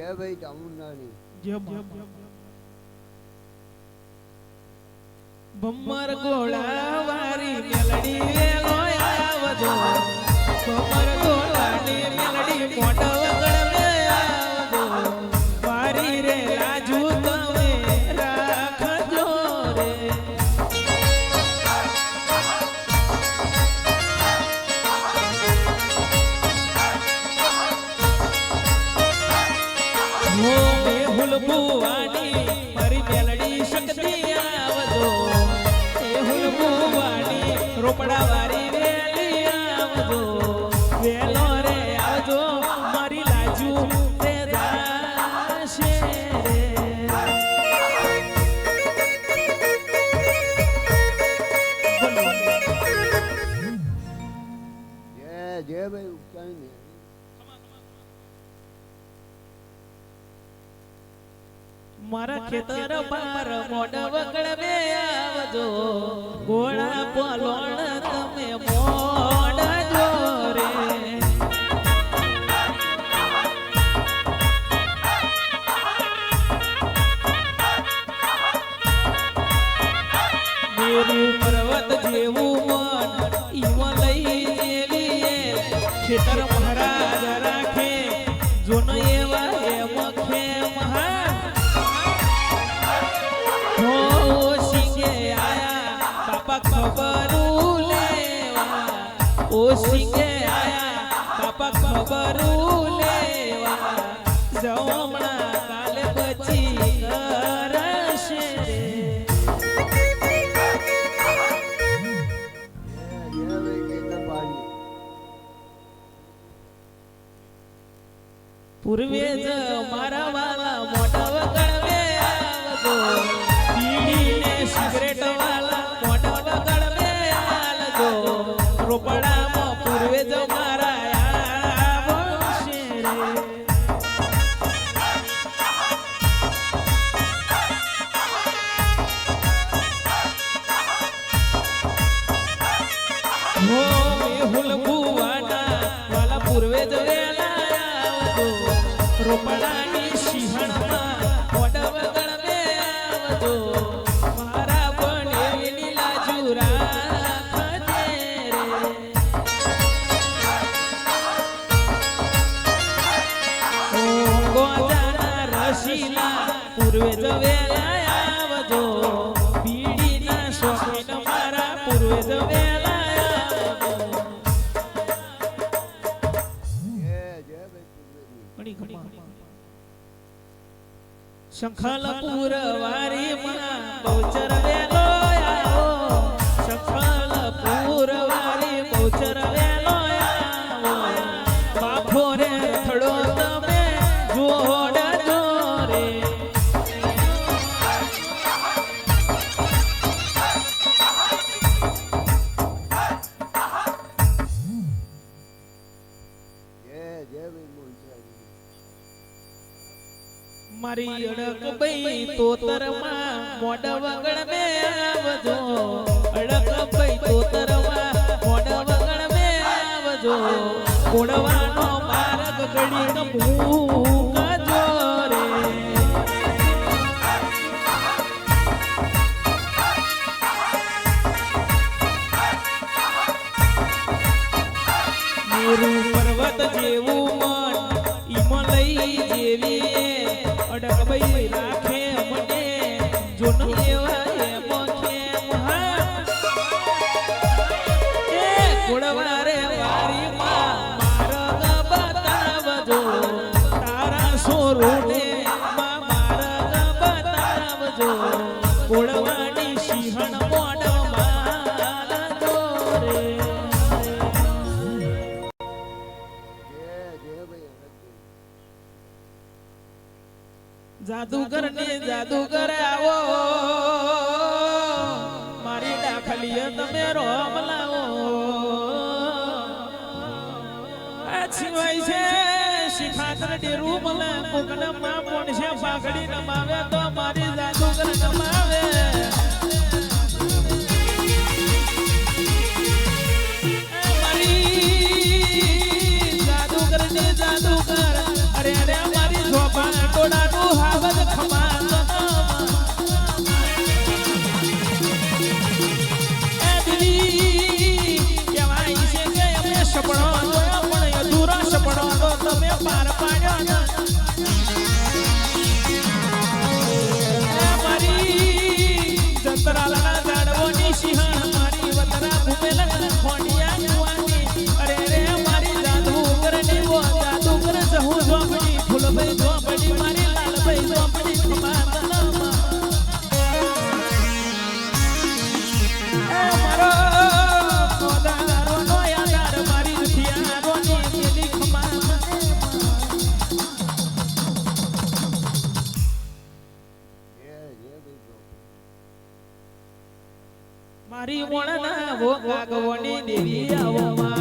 C: જય ભાઈ ચામુંડાની
A: ભમર ગોળા વારી મેલડી વેલો આવજો ભમર ગોળાની મેલડી મોઢ વગર મે આવજો વારી રે રાજુ તમે રાખજો રે હો મેહુલ ભુવાની મારી મેલડી શક્તિ આવજો મેહુલ ભુવાની રોપડા વારી વેલી આવજો વેલો રે આવજો મારી લાજુ તે જાશે રે
C: જય ભાઈ ઉપકારની
A: મારા ખેતર પાર મોઢ વગળ બે આવજો ગોળા પલોણ તમે મોઢ જોરે મેરું પર્વત જેવું મન ઈમાં લઈ જેવી ખેતર મહારાજ રાખે જોન એવા એમ ખેમ હા હો સિંગે આયા બાપા ખબરું લેવા ઓ સિંગે આયા બાપા ખબરું લેવા જમણા કાલે પછી કરશે રે
C: જય ભાઈ કેતન પાડી
A: પૂર્વે જ મારા વાલા મોઢા વગર વે આવજો બીડીને સિગરેટ વાલા મોઢા વગર વે આવજો રોપડામાં પૂર્વે જ મારા આવશે રે હો મેહુલ ભુવાના વાલા પૂર્વે જ વેલા આવજો રોપડાની સિંહણમાં મોઢ વગર મે આવજો મારા બનેલી લાજુ રાખજે રે ઓ ગોજાના રસીલા પૂર્વે જ વેલા આવજો બીડીના શોખીન મારા પૂર્વે જ વેલા આવજો
C: જય ભાઈ પૂર્વેની
A: શંખલપુર વારી માં બહુચર વેલો આવો શંખલપુર વારી બહુચર વેલો આવો બાફો રે રખડો તમે જોડ જોરે
C: જય ભાઈ મોહનરાજ
A: મારી અડક બઈ તોતર માં મોઢ વગળ મે આવજો અડક બઈ તોતર માં મોઢ વગળ મે આવજો કોડવાનો માર્ગ ઘડી મૂકજો રે મેરું પર્વત જેવું મન ઈમાં લઈ જેવી અડક બઈ રાખે મને જોન એવા એમ ખેમ હા એ કોડવા રે વારી માં માર્ગ બતાવજો તારા સોરુને માં માર્ગ બતાવજો કોડવાની સિંહણ મોઢ માલ દોરે
C: જય ભાઈ અરજભાઈ
A: જાદુગર ને જાદુગર આવો મારી દાખલીએ તમે રોમ લાવો આ સિવાય છે શિખાતર ડેરું મળે કોકને માં કોણ છે પાઘડી નમાવે તો મારી જાદુગર નમાવે મારી જાદુગર ને જાદુગર અરે અરે મારી ઝોપા મેહુલભાઈ ઝોપડી મારી લાલભાઈ ઝોપડી ખમા તનમાં એ મારો કોદારો નો યાર મારી દુખિયા રોની પેલી ખમા મારી મોણના વો કાગવણી દેવી આવો માં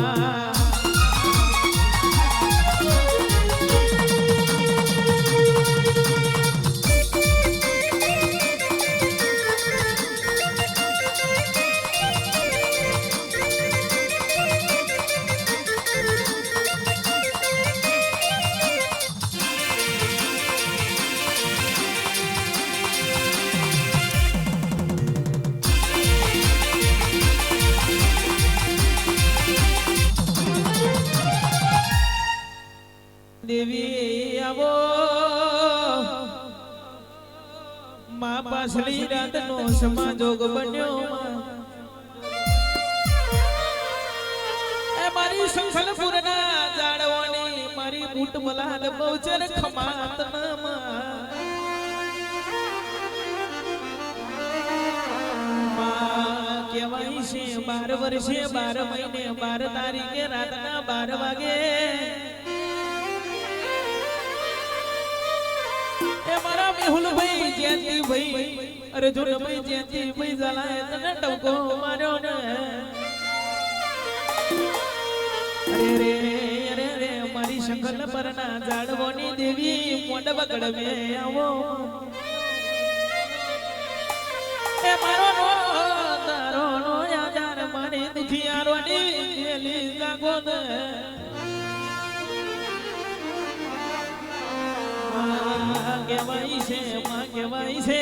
A: દેવી આવો માં પાછલી રાતનો સમાજોગ બન્યો એ મારી સંખલપુરના જાળવાની મારી બૂટ મલાલ બહુચર ખમાત કહેવાય છે 12 વર્ષે 12 મહિને 12 તારીખે રાતના 12 વાગે મારા મેહુલભાઈ જયંતિભાઈ અર્જુનભાઈ જયંતિભાઈ ઝાલાએ તને ટવકો માર્યો ને અરે રે મારી શકલ પરના જાળવોની દેવી મોઢ બગડવે આવો એ મારો નો તારો નો યાદાર મારી દુખિયારોની પેલી જાગો ને માં કહેવાય છે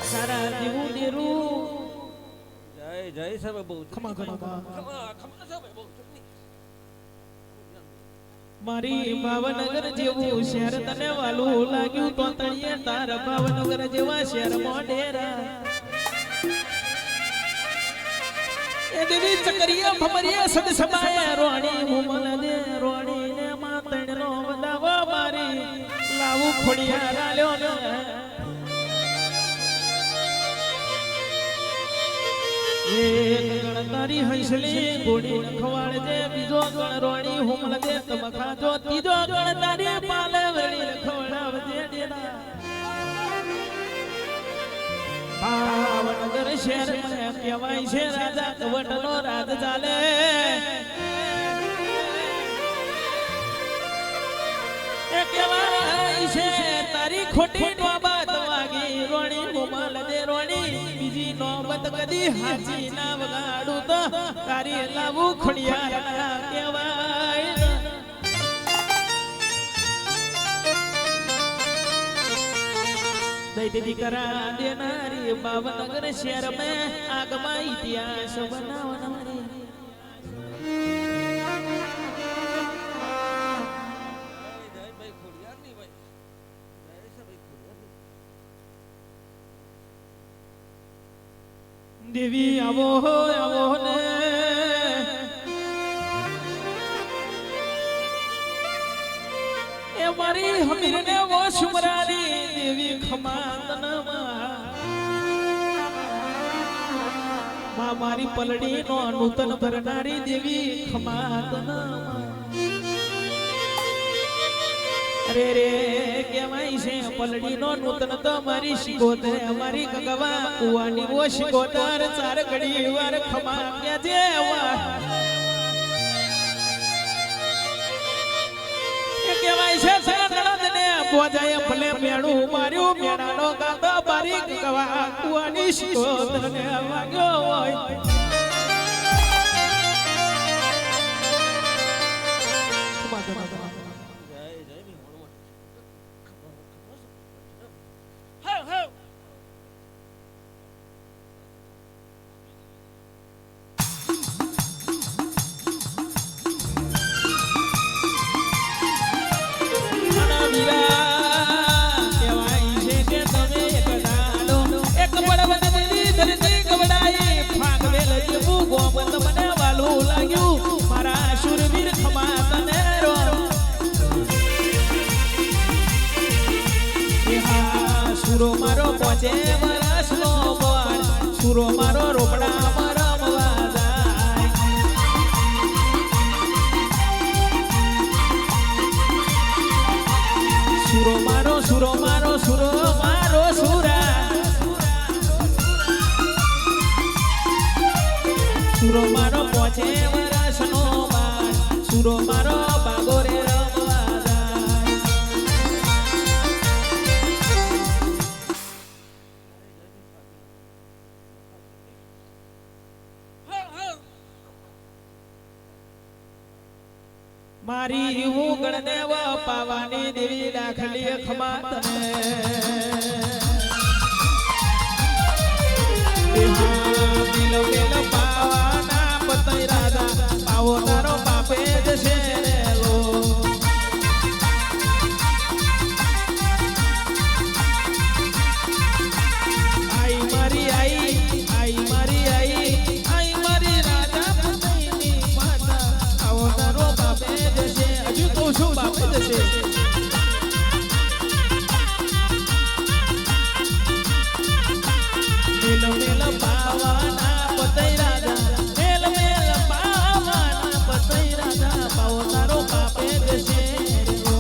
A: સારા દેવું દેરું
C: જય સબ બહુ
A: ખમા મારી ભાવનગર જેવું શહેર તને વાલું લાગ્યું તો તળિયે તાર ભાવનગર જેવા શહેર મોઢેરા એ દેવી ચકરિયા ભમરિયા સદ સબાયા રોણી મુમલ દે રોણી ને માતણ નો વદાવો મારી લાવું ખોડિયા રાલ્યો ને એક ગણ તારી હંસલી ગોડી રખવાડજે બીજો ગણ રોણી હુમલ દે તમખા જો ત્રીજો ગણ તારી પાલે વળી રખવાડજે ડેરા ભાવનગર શહેર કહેવાય છે રાજા કવટનો રાજ ચાલે એ કહેવાય છે તારી ખોટી નોબત વાગી રોણી મુમલ દે રોણી બીજી નોબત કદી હાજી ના વગાડું તો તારી લાવું ખોડિયાર કહેવાય दैदी करा देनारी भावनगर शहर में आगमा इतिहास बनावनारी देवी आवो ने ए मारी हमीर ने वो शुमरानी देवी खमातनमा मारी पलड़ी नो नूतन भरनारी देवी खमातनमा अरे रे केवाय छे पलड़ी नो नूतन तो मारी शिकोतर हमारी गगवा कुवानी वो शिकोतर चार घड़ी वार खमा के जेवा केवाय छे सनद ने बोजाए भले मेणू मार्यो मेणानो गातो बारी गगवा कुवानी शिकोतर ने वाग्यो होय સુરો મારો પહોંચે વરસનો બાર સુરો મારો બાગો રે રમવા જાય મારી ઉગણ દેવ પાવાની દેવી દાખલી ખમા તને મિલો મિલો પાવાના પતઈ રાધા પાવો તારો પાપે જશે રેલો આઈ મારી આઈ મારી આઈ મારી રાધા પતઈની માતા પાવો તારો પાપે જશે હજુ તો શું પાપે જશે મેલ મેલ પાવાના પતઈ રાજા મેલ મેલ પાવાના પતઈ રાજા પાવો તારો પાપે જશે રો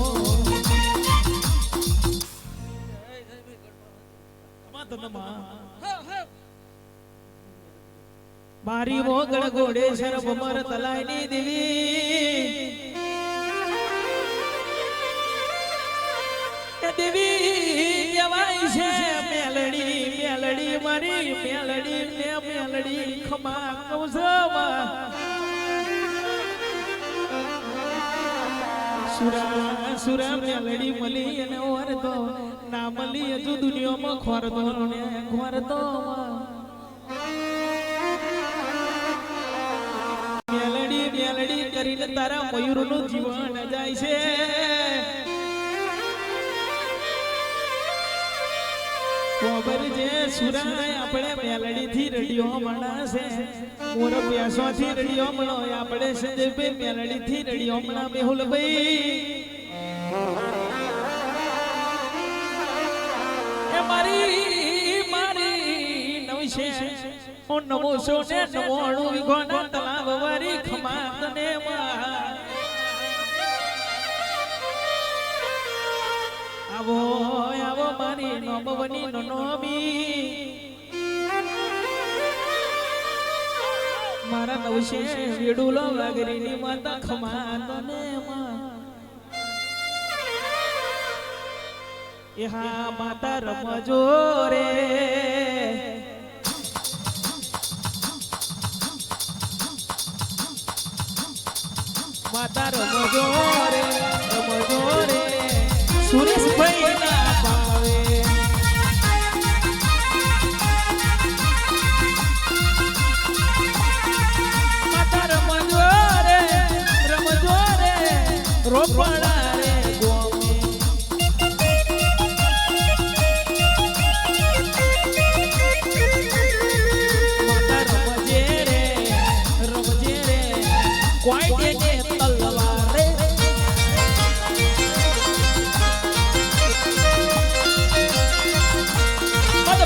A: મારી મોગળ ગોડે શરભમર તલાઈની દેવી એ દેવી કહેવાય છે મેલડી મેલડી મારી મેલડી ને મેલડી ખમા કૌસમાં સુરા સુરા મેલડી મલી અને ઓરતો ના મલી હજુ દુનિયામાં ખોરતો ને ખોરતો મેલડી મેલડી કરીને તારા મયુરનું જીવન જાય છે કોબર જે સુરાય આપણે મેલડી થી રડિયો મણાશે મોર પ્યાસો થી રડિયો મણો આપણે સંજયભાઈ મેલડી થી રડિયો મણા મેહુલભાઈ એ મારી મારી નવશે ઓ નમો સો ને નમોણું વિગોના તલાવ વારી ખમા તને માં આવો આવો મારી નોમવની નોમી મારા નવશે વેડુલો વાગરીની માતા ખમા તને માં એ હા માતા રમજો રે માતા રમજો રે સુરેશભાઈ ના ભાવે માતા રમજો રે રોપડા રે ગોમે માતા રમજે રે કોઈ દે તલવાર રે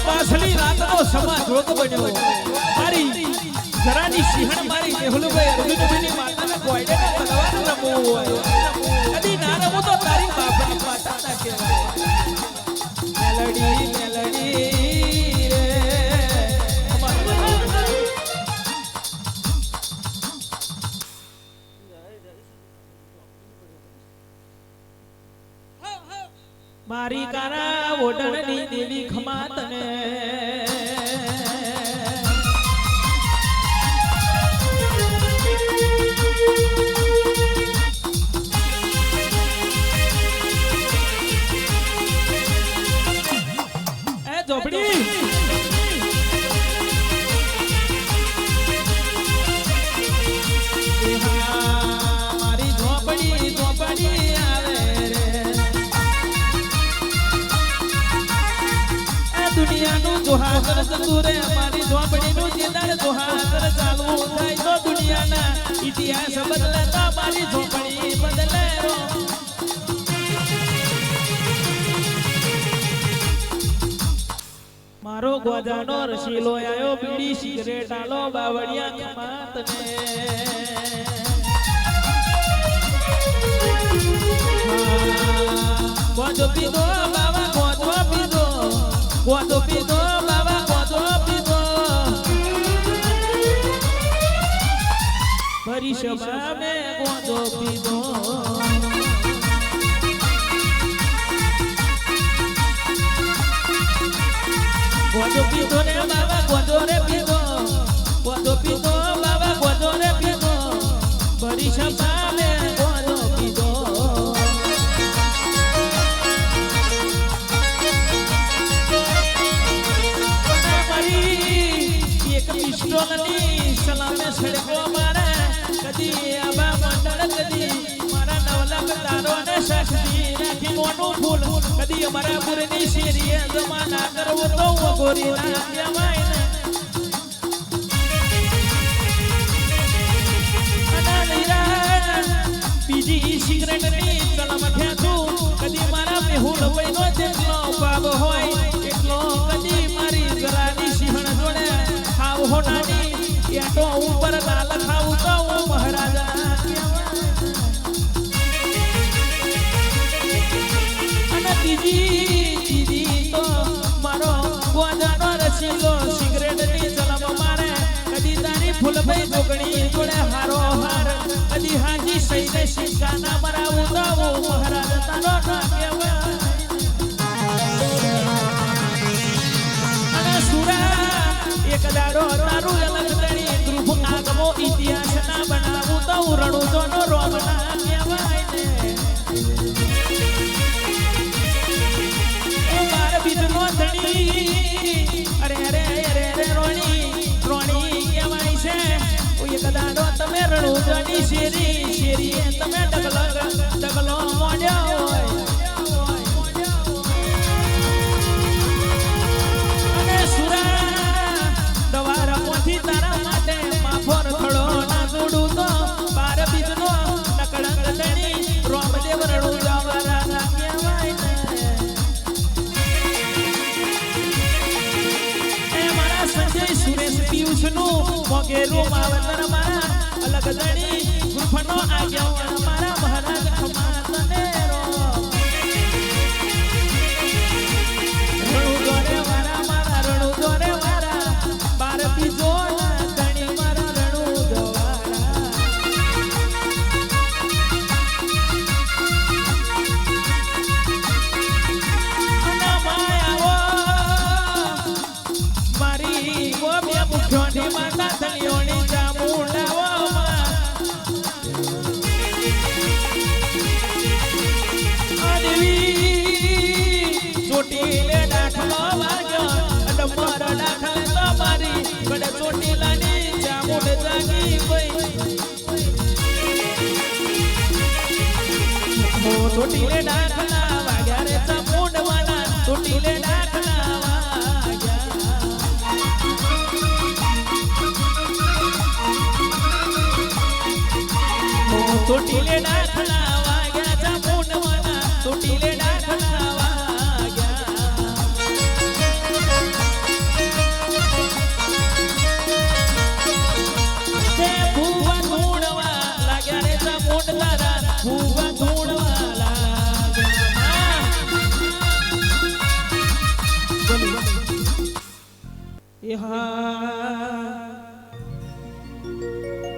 A: પાછલી રાતનો સમા જોગ બન્યો મારી જરાની સિંહણ મારી મેહુલભાઈ અર્જુનભાઈની માતાને કોઈડે તલવાર રમવો હોય કદી ના રમો તો તારી બાપની માતા ના કહેવાય મેલડી મેલડી રે મારી કારા ઓડણની દેવી ખમા તને એ ઝોપડી મારી ઝોપડી આવે દુનિયાનું જોહાર જતું રે અમારી ઝોપડીનું જીદાર જોહાર ચાલવું થાય તો દુનિયાના ઇતિહાસ બદલે તો મારી ઝોપડી બદલે રો મારો ગોજાનો રસીલો આયો બીડી સિગરેટ આલો બાવળિયા ખમાત ને ગોજો પીધો બાવા ગોજો પીધો બાબા ગોજો પીધો ભરી સભા મે ગોંધો પીધો ગોંધો પીધો રે બાબા ગોંધો રે પીધો ગોંધો પીધો બાબા ગોંધો રે પીધો ભરી સભા મે ગોંધો પીધો એક પિસ્તોલની સલામે સડકો મારે કદી આબા મંડળ કદી મારા નવલક તારો ને શક્તિ રાખી મોનું ફૂલ કદી અમારા પુરની શેરીએ જમાના કરવો તો ગોરી ના કહેવાય ને બીજી સિગરેટની તલમ ખેંચું કદી મારા મેહુલ વયનો જેટલો પાપ હોય એટલો કદી મારી ગલાની સિંહણ જોડે ખાવ હોનાની એટો ઉપર લાલ ખાવું તો હું મહારાજા અને બીજી તો મારો ગોજાનો રસીલો સિગરેટની તલમ મારે કદી તારી ફૂલભાઈ જોગણી જોડે હારો હાર કદી હાજી સઈને શિકાના મરાવું તો હું મહારાજ તારો ના કહેવાય અને સુરા એક દાડો તારું અલગ તણી ધ્રુવ આગમો ઇતિહાસ ના બનાવું તો હું રણુજો નો રોગ ના કહેવાય ને માર બીજનો ધણી અરે અરે અરે અરે રોણી કહેવાય છે એક દાડો તમે રણુજોની શેરીએ તમે ડગલો મોડ્યો હોય અને સુરા દવારામાંથી તારા માટે માફોર ખડો ના જોડું તો બાર બીજનો નકળંગ ધણી રોમદેવ રણુજા વાળા ના કહેવાય ને એ મારા સંજય સુરેશ પિયુષ નું મોગેરું માવતર મારા અલગ ધણી ગુફનો આવ્યો મારા મહારાજ ખમાતને રણુ દોરે મારા રણુ દોરે મારા બાર બીજો ધણી મારા રણુ દોવારા અને માયાવો મારી ઓ બે મુખ્યોની માતા ધણીઓની જામુંડાવો ચોટીલે દાખલો વાગ્યો અને મારો દાખલ તો મારી બડે ચોટીલાની જામુંડ જાગી ગઈ ચોટીલે દાખલા વાગ્યા રે જામુંડ વાના ચોટીલે દાખલા વાગ્યા ચોટીલે દાખલા વાગ્યા જામુંડ વાના ચોટીલે દાખલા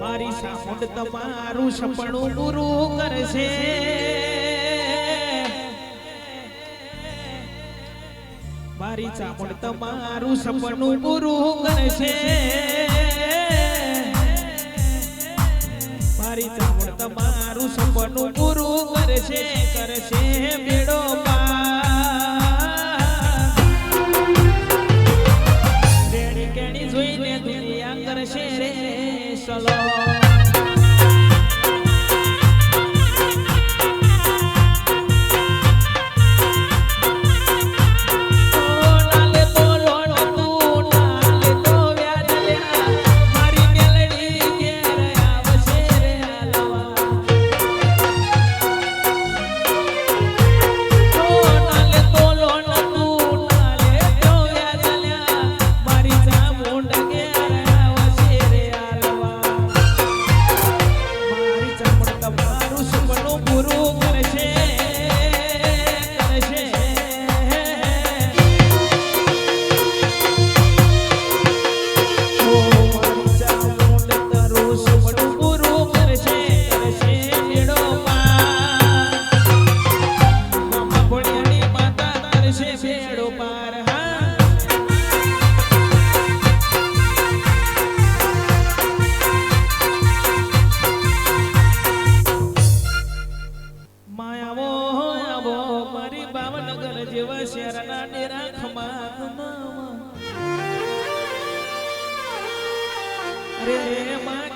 A: મારી સામુંડ તમારું સપનું પૂરું કરશે મારી ચામુંડ તમારું સપનું પૂરું કરશે મારી ચામુંડ તમારું સપનું પૂરું કરશે બેડો રેડી કેણી જોઈને દુનિયા કરશે રે સલો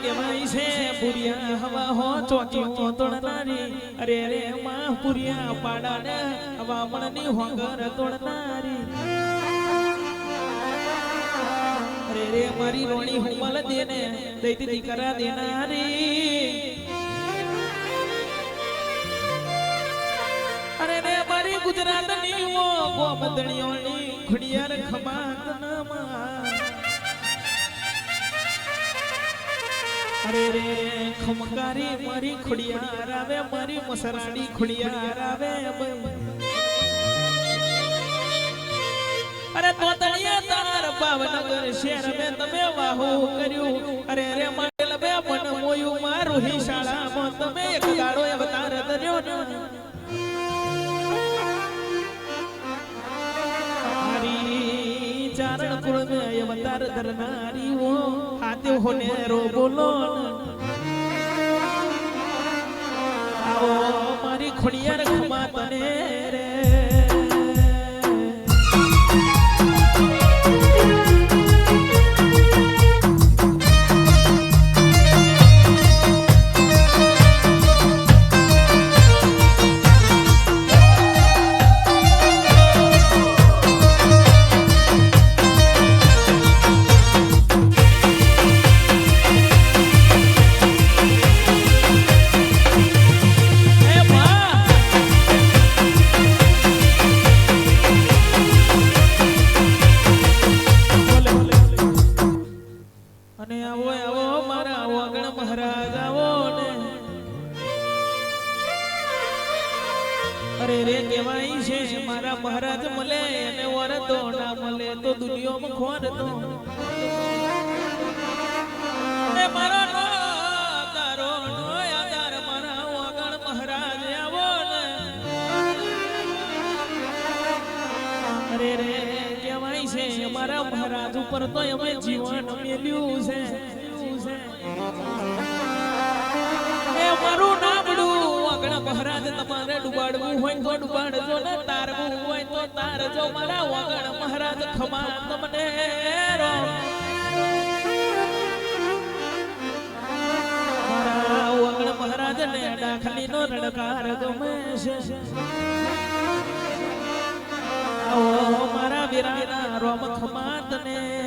A: કેવાય છે પુરિયા હવા હો ચોકીઓ તોડનારી અરે રે માં પુરિયા પાડાને હવા મણની હોંગર તોડનારી અરે રે મારી રોણી હુમલ દેને દૈતી દીકરા દેનારી અરે રે મારી ગુજરાતની વો ગોમદણીઓની ખુડિયાર ખમાત નામાં અરે રે ખમકારી મારી ખુડિયાર આવે મારી મસરાડી ખુડિયાર આવે અરે તો તળિયા તાર ભાવનગર શહેર મે તમે વાહુ કર્યું અરે રે માટેલ બે મન મોયું મારું હી શાળામાં તમે એક દાડો અવતાર ધર્યો ને મારી ચારણ કુળ મે અવતાર ધરનારી ઓ હાથે હોને રો બોલો આવો મારી ખોડિયાર ખમા તને રે અરે રે કેવાય છે મારા મહારાજ મળે અને વરતો ના મળે તો દુનિયામાં ખોર તો એ મારો નો તારો નો આધાર મારા વગણ મહારાજ આવો ને અરે રે કેવાય છે મારા મહારાજ ઉપર તો અમે જીવન મેલ્યું છે એ મારું નામડું મહારાજ તમારે ડુબાડવું હોય તો ડુબાડજો ને તારવું હોય તો તારજો મારા વગણ મહારાજ ખમા તમને મારા વગણ મહારાજ ને દાખલી નો રડકાર ગમે છે આવો મારા વીરાના રોમ ખમા તને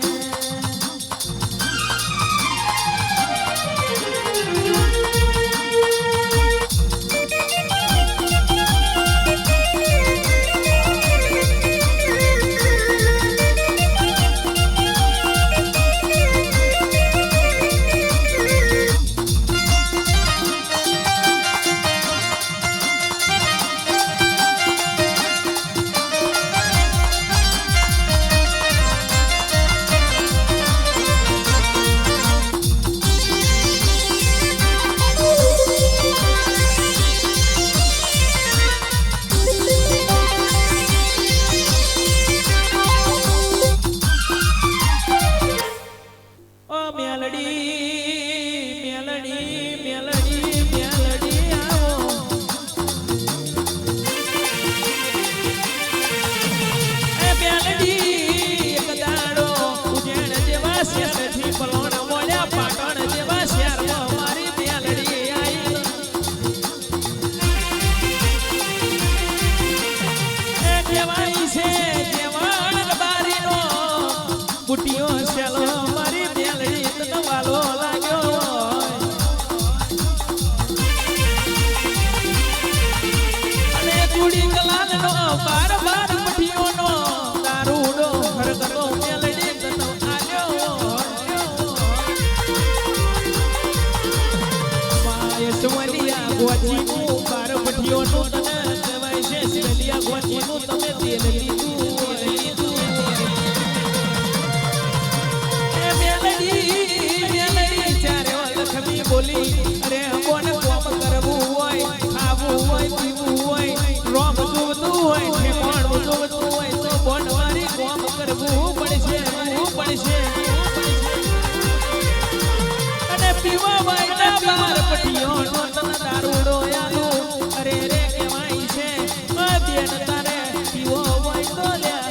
A: બાર બાર પઠીઓનો દારૂડો હરકતો મેલડી તનો આલ્યો માયસવલિયા ગોચીનું બાર પઠીઓનું તને કહેવાય છે સિવલિયા ગોચીનું તમે તેલ લીધું એ મેલડી ચારે લખમી બોલી અરે કોને કોમ કરવું હોય ખાવું હોય પીવું હોય રોમ જોતું હોય ઠેકાણું જોતું હોય તો બોનવારી કોમ કરવું પડશે અને પીવા વાયડા બાર પઠીઓનો તને દારૂડો યાદો અરે રે કેવાય છે બેન તારે પીવો હોય તો લ્યા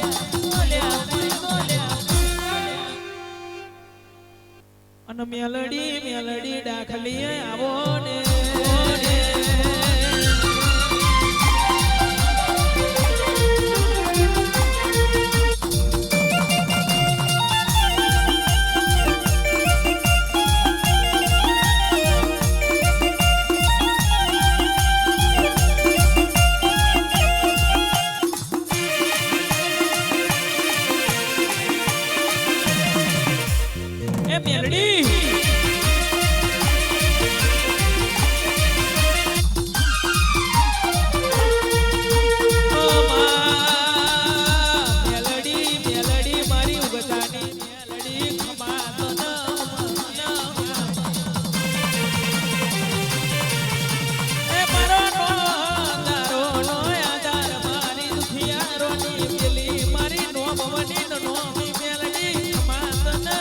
A: અને મેલડી મેલડી ડાખલી આવો ને મેલડી મેલડી મારી ઉગતાની મેલડી ખમા તો મારો તારો નો આધાર મારી દુખિયારો ની પેલી મારી નો ભવની નો મેલડી ખમા તો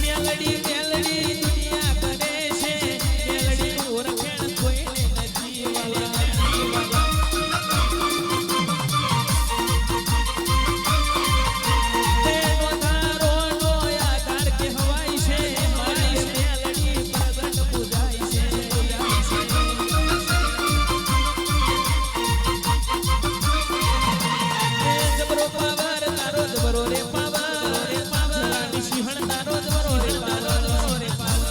A: મેલડી મેલડી દુનિયા કરે છે મેલડી ઓળખણ કોઈને નથી તેનો તારો નો આધાર કહેવાય છે મારી મેલડી પ્રગટ પૂજાય છે જબરો પાવર તારો જબરો રે પાવર સિંહણ તારો જબરો રે પાવર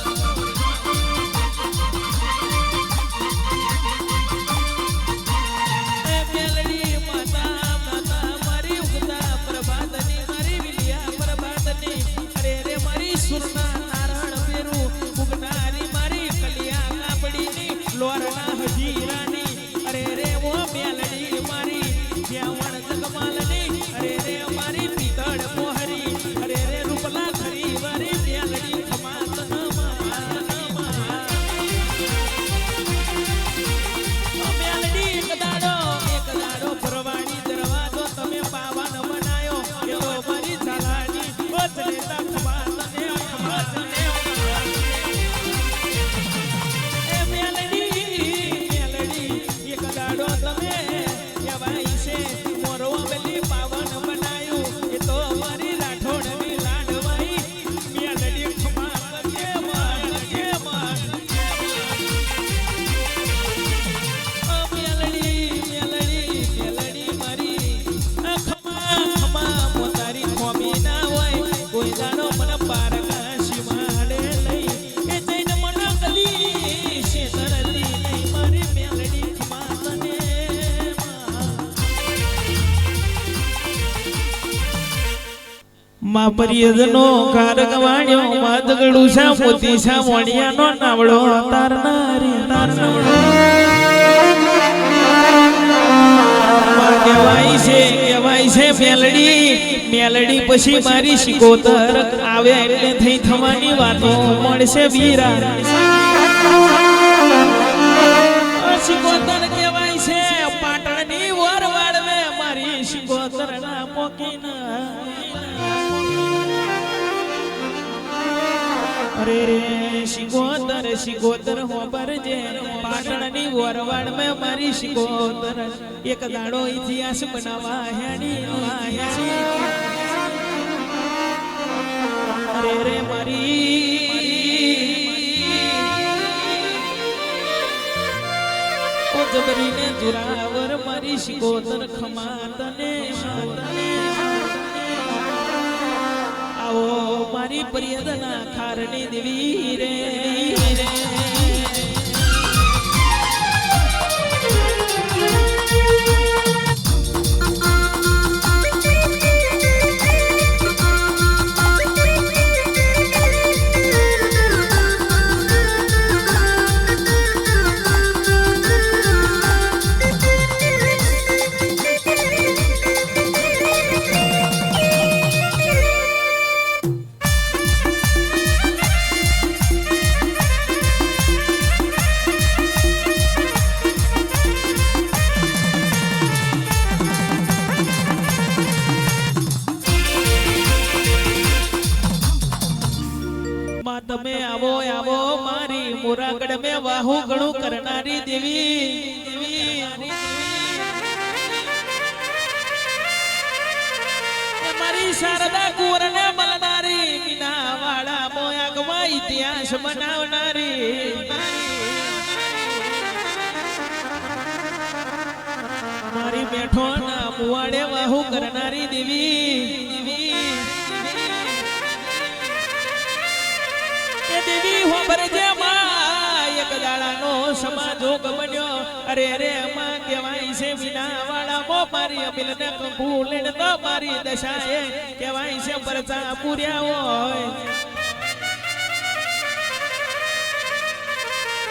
A: મેલડી માતા માતા મારી ઉગતા પ્રભાતની મારી વિલિયા પ્રભાતની અરે રે મારી સુરના નારણ પેરું ઉગનારી મારી કલિયા કાપડીની લોરના હજીરાની અરે રે ઓ મેલડી મારી જ્યાવણ જગમાલની અરે રે મારી પિતળ મોહરી અરે રે રૂપલા ખરી વારી મેલડી ખમાત મેલડી એક દાડો ફરવાડી દરવાજો તમે પાવન બનાયો એ તો મારી ઝાલાની ઓચલેતા ખમાત ને ખમાત ને એ મેલડી એક દાડો તમે કહેવાય છે મોરો બેલી પાવન બનાયું એ તો મારી રાઠોડની લાડવાઈ મેલડી ખમાત કે માર મેલડી મારી ખમા મોતારી ખોમી ના હોય કોઈ દાડો મને પારકા સીમાડે લઈ એ જઈને મને ગલી શેતરલી નહીં મારી મેલડી ખમા તને માં પરિયજનો કારગવાણ્યો માદગડું સા મોતી સા મોણિયાનો નાવડો તારનારી તારનાવડો કહેવાય છે મેલડી પછી મારી શિકોતર આવે એટલે થઈ થવાની વાતો મળશે વીરા શિકોતર કહેવાય છે પાટણની વર વાળવે મારી શિકોતર ના પોકીના અરે રે શિકોતર હોબરજે પાટણની વરવાડ મે મારી શિકોતર એક દાડો ઇતિહાસ બનાવવા હેડી અરે રે મારી ઓ જબરીને જુરાવર મારી શિકોતર ખમાતને આવો મારી પ્રિયદના ખારની દેવી રે તમે આવો આવો મારી મોરાગઢ મે વાહુ ગણું કરનારી દેવી શારદા કુંવરને મળનારી મીના વાળા મોયાગમાં ઇતિહાસ બનાવનારી મારી બેઠો ના મુવાડે વાહુ કરનારી દેવી એ દેવી હોબરજે માં એક દાડાનો સમાજોગ બન્યો અરે અરે માં કહેવાય છે મીના વાળા મો મારી અબિલને કંકુલેન તો મારી દશાએ કહેવાય છે પરચા પૂર્યા હોય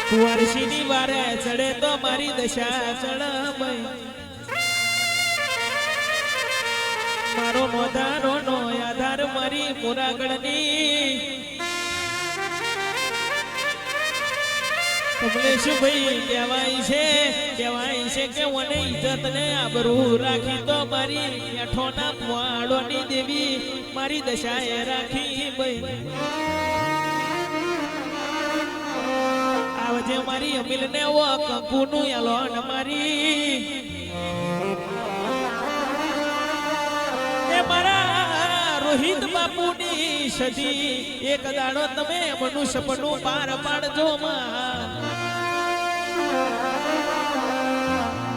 A: કુંવરશીની વારે ચડે તો મારી દશા ચડમય મારો મોધારો નો આધાર મારી મોરાગળની કમલેશભાઈ કહેવાય છે કે મને ઇજ્જત ને આબરૂ રાખી તો મારી હેઠોના પુવાડોની દેવી મારી દશાએ રાખી ભાઈ આવજે મારી અમિલ ને ઓ કંકુનું યાલોન મારી એ મારા રોહિત બાપુની સદી એક દાડો તમે મનુષ્ય સપનું પાર પાડજો માં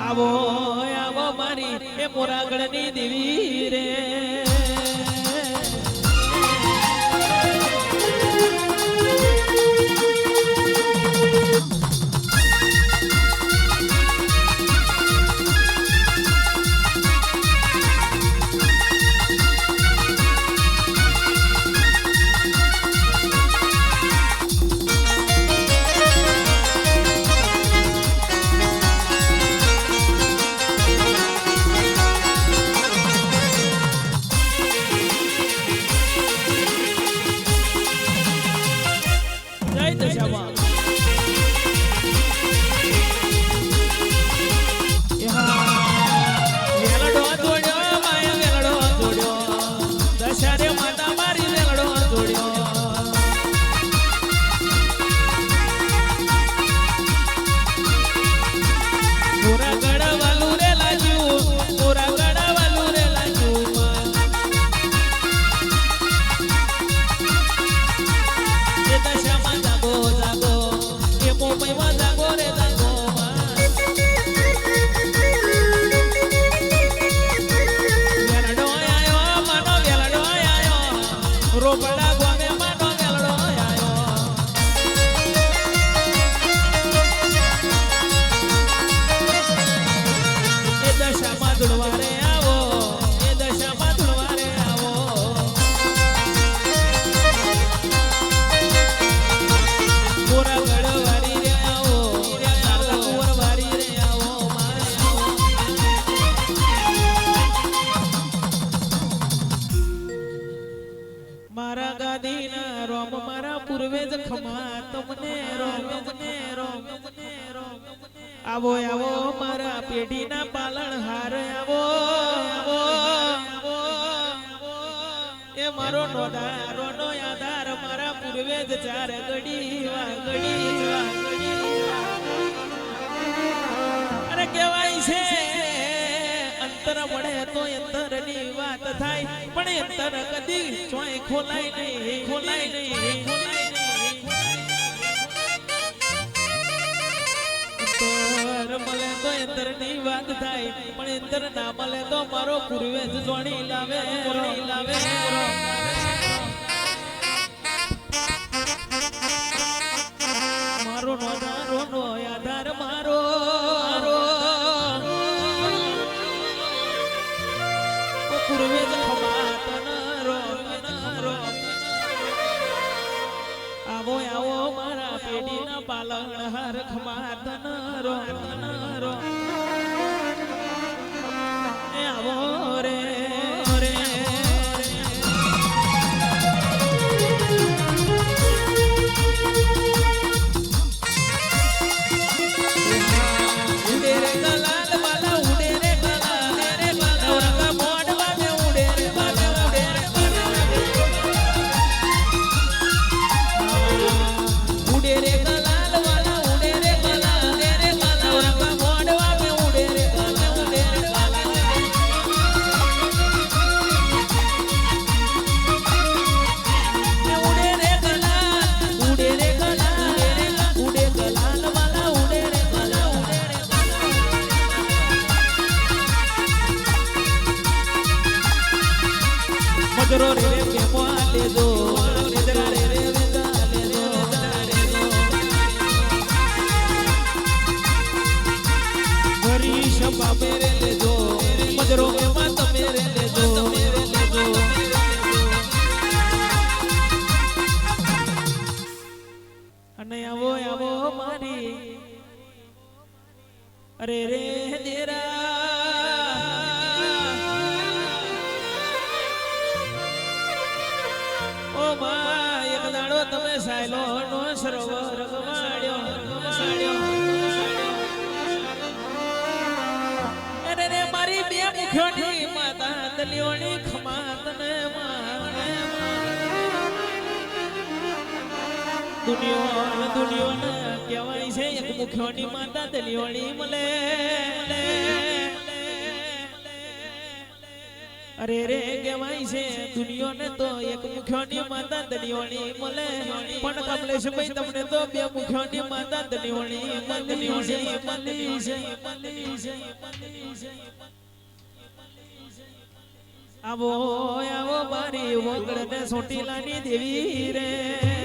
A: આવો આવો મારી એ મોરાગળની દેવી રે આવો આવો મારા પેઢીના પાલનહાર આવો એ મારો નોધારો નો આધાર મારા પૂર્વે જ ચાર ઘડી અને કહેવાય છે અંતર મળે તો અંતરની વાત થાય પણ અંતર કદી ચોય ખોલાય નહીં મળે તો અંતર ની વાત થાય પણ અંતર ના મળે તો મારો પૂર્વે જ જોણી લાવે મારો નોધારો નો આધાર મારો પૂર્વે જ ખમાતન રો આવો આવો મારા પેઢીના પાલનહાર ખમાતન રો આવો રે મજરો રે રે કેમો લેજો વેદરા રે રે વેદા લેજો હરીશ બાબે રે લેજો મજરો એમાં તમે રે લેજો અને આવો આવો મારી અરે રે દેરા ઓ માં એક દાડો તમે સાયલો નો સરોવર ગવાડ્યો અરે રે મારી બે મુખ્યોની માતા દલિયોની ખમાત ને દુનિયો ને કહેવાય છે એક મુખ્યોની માતા દલિયોની મળે અરે રે કહેવાય છે દુનિયો ને તો એક મુખ્યોની માતા દલિયોની મળે પણ કમલેશભાઈ તમને તો બે મુખ્યોની માતા દલિયોની આવો આવો મારી વગડ ને સોટીલાની દેવી રે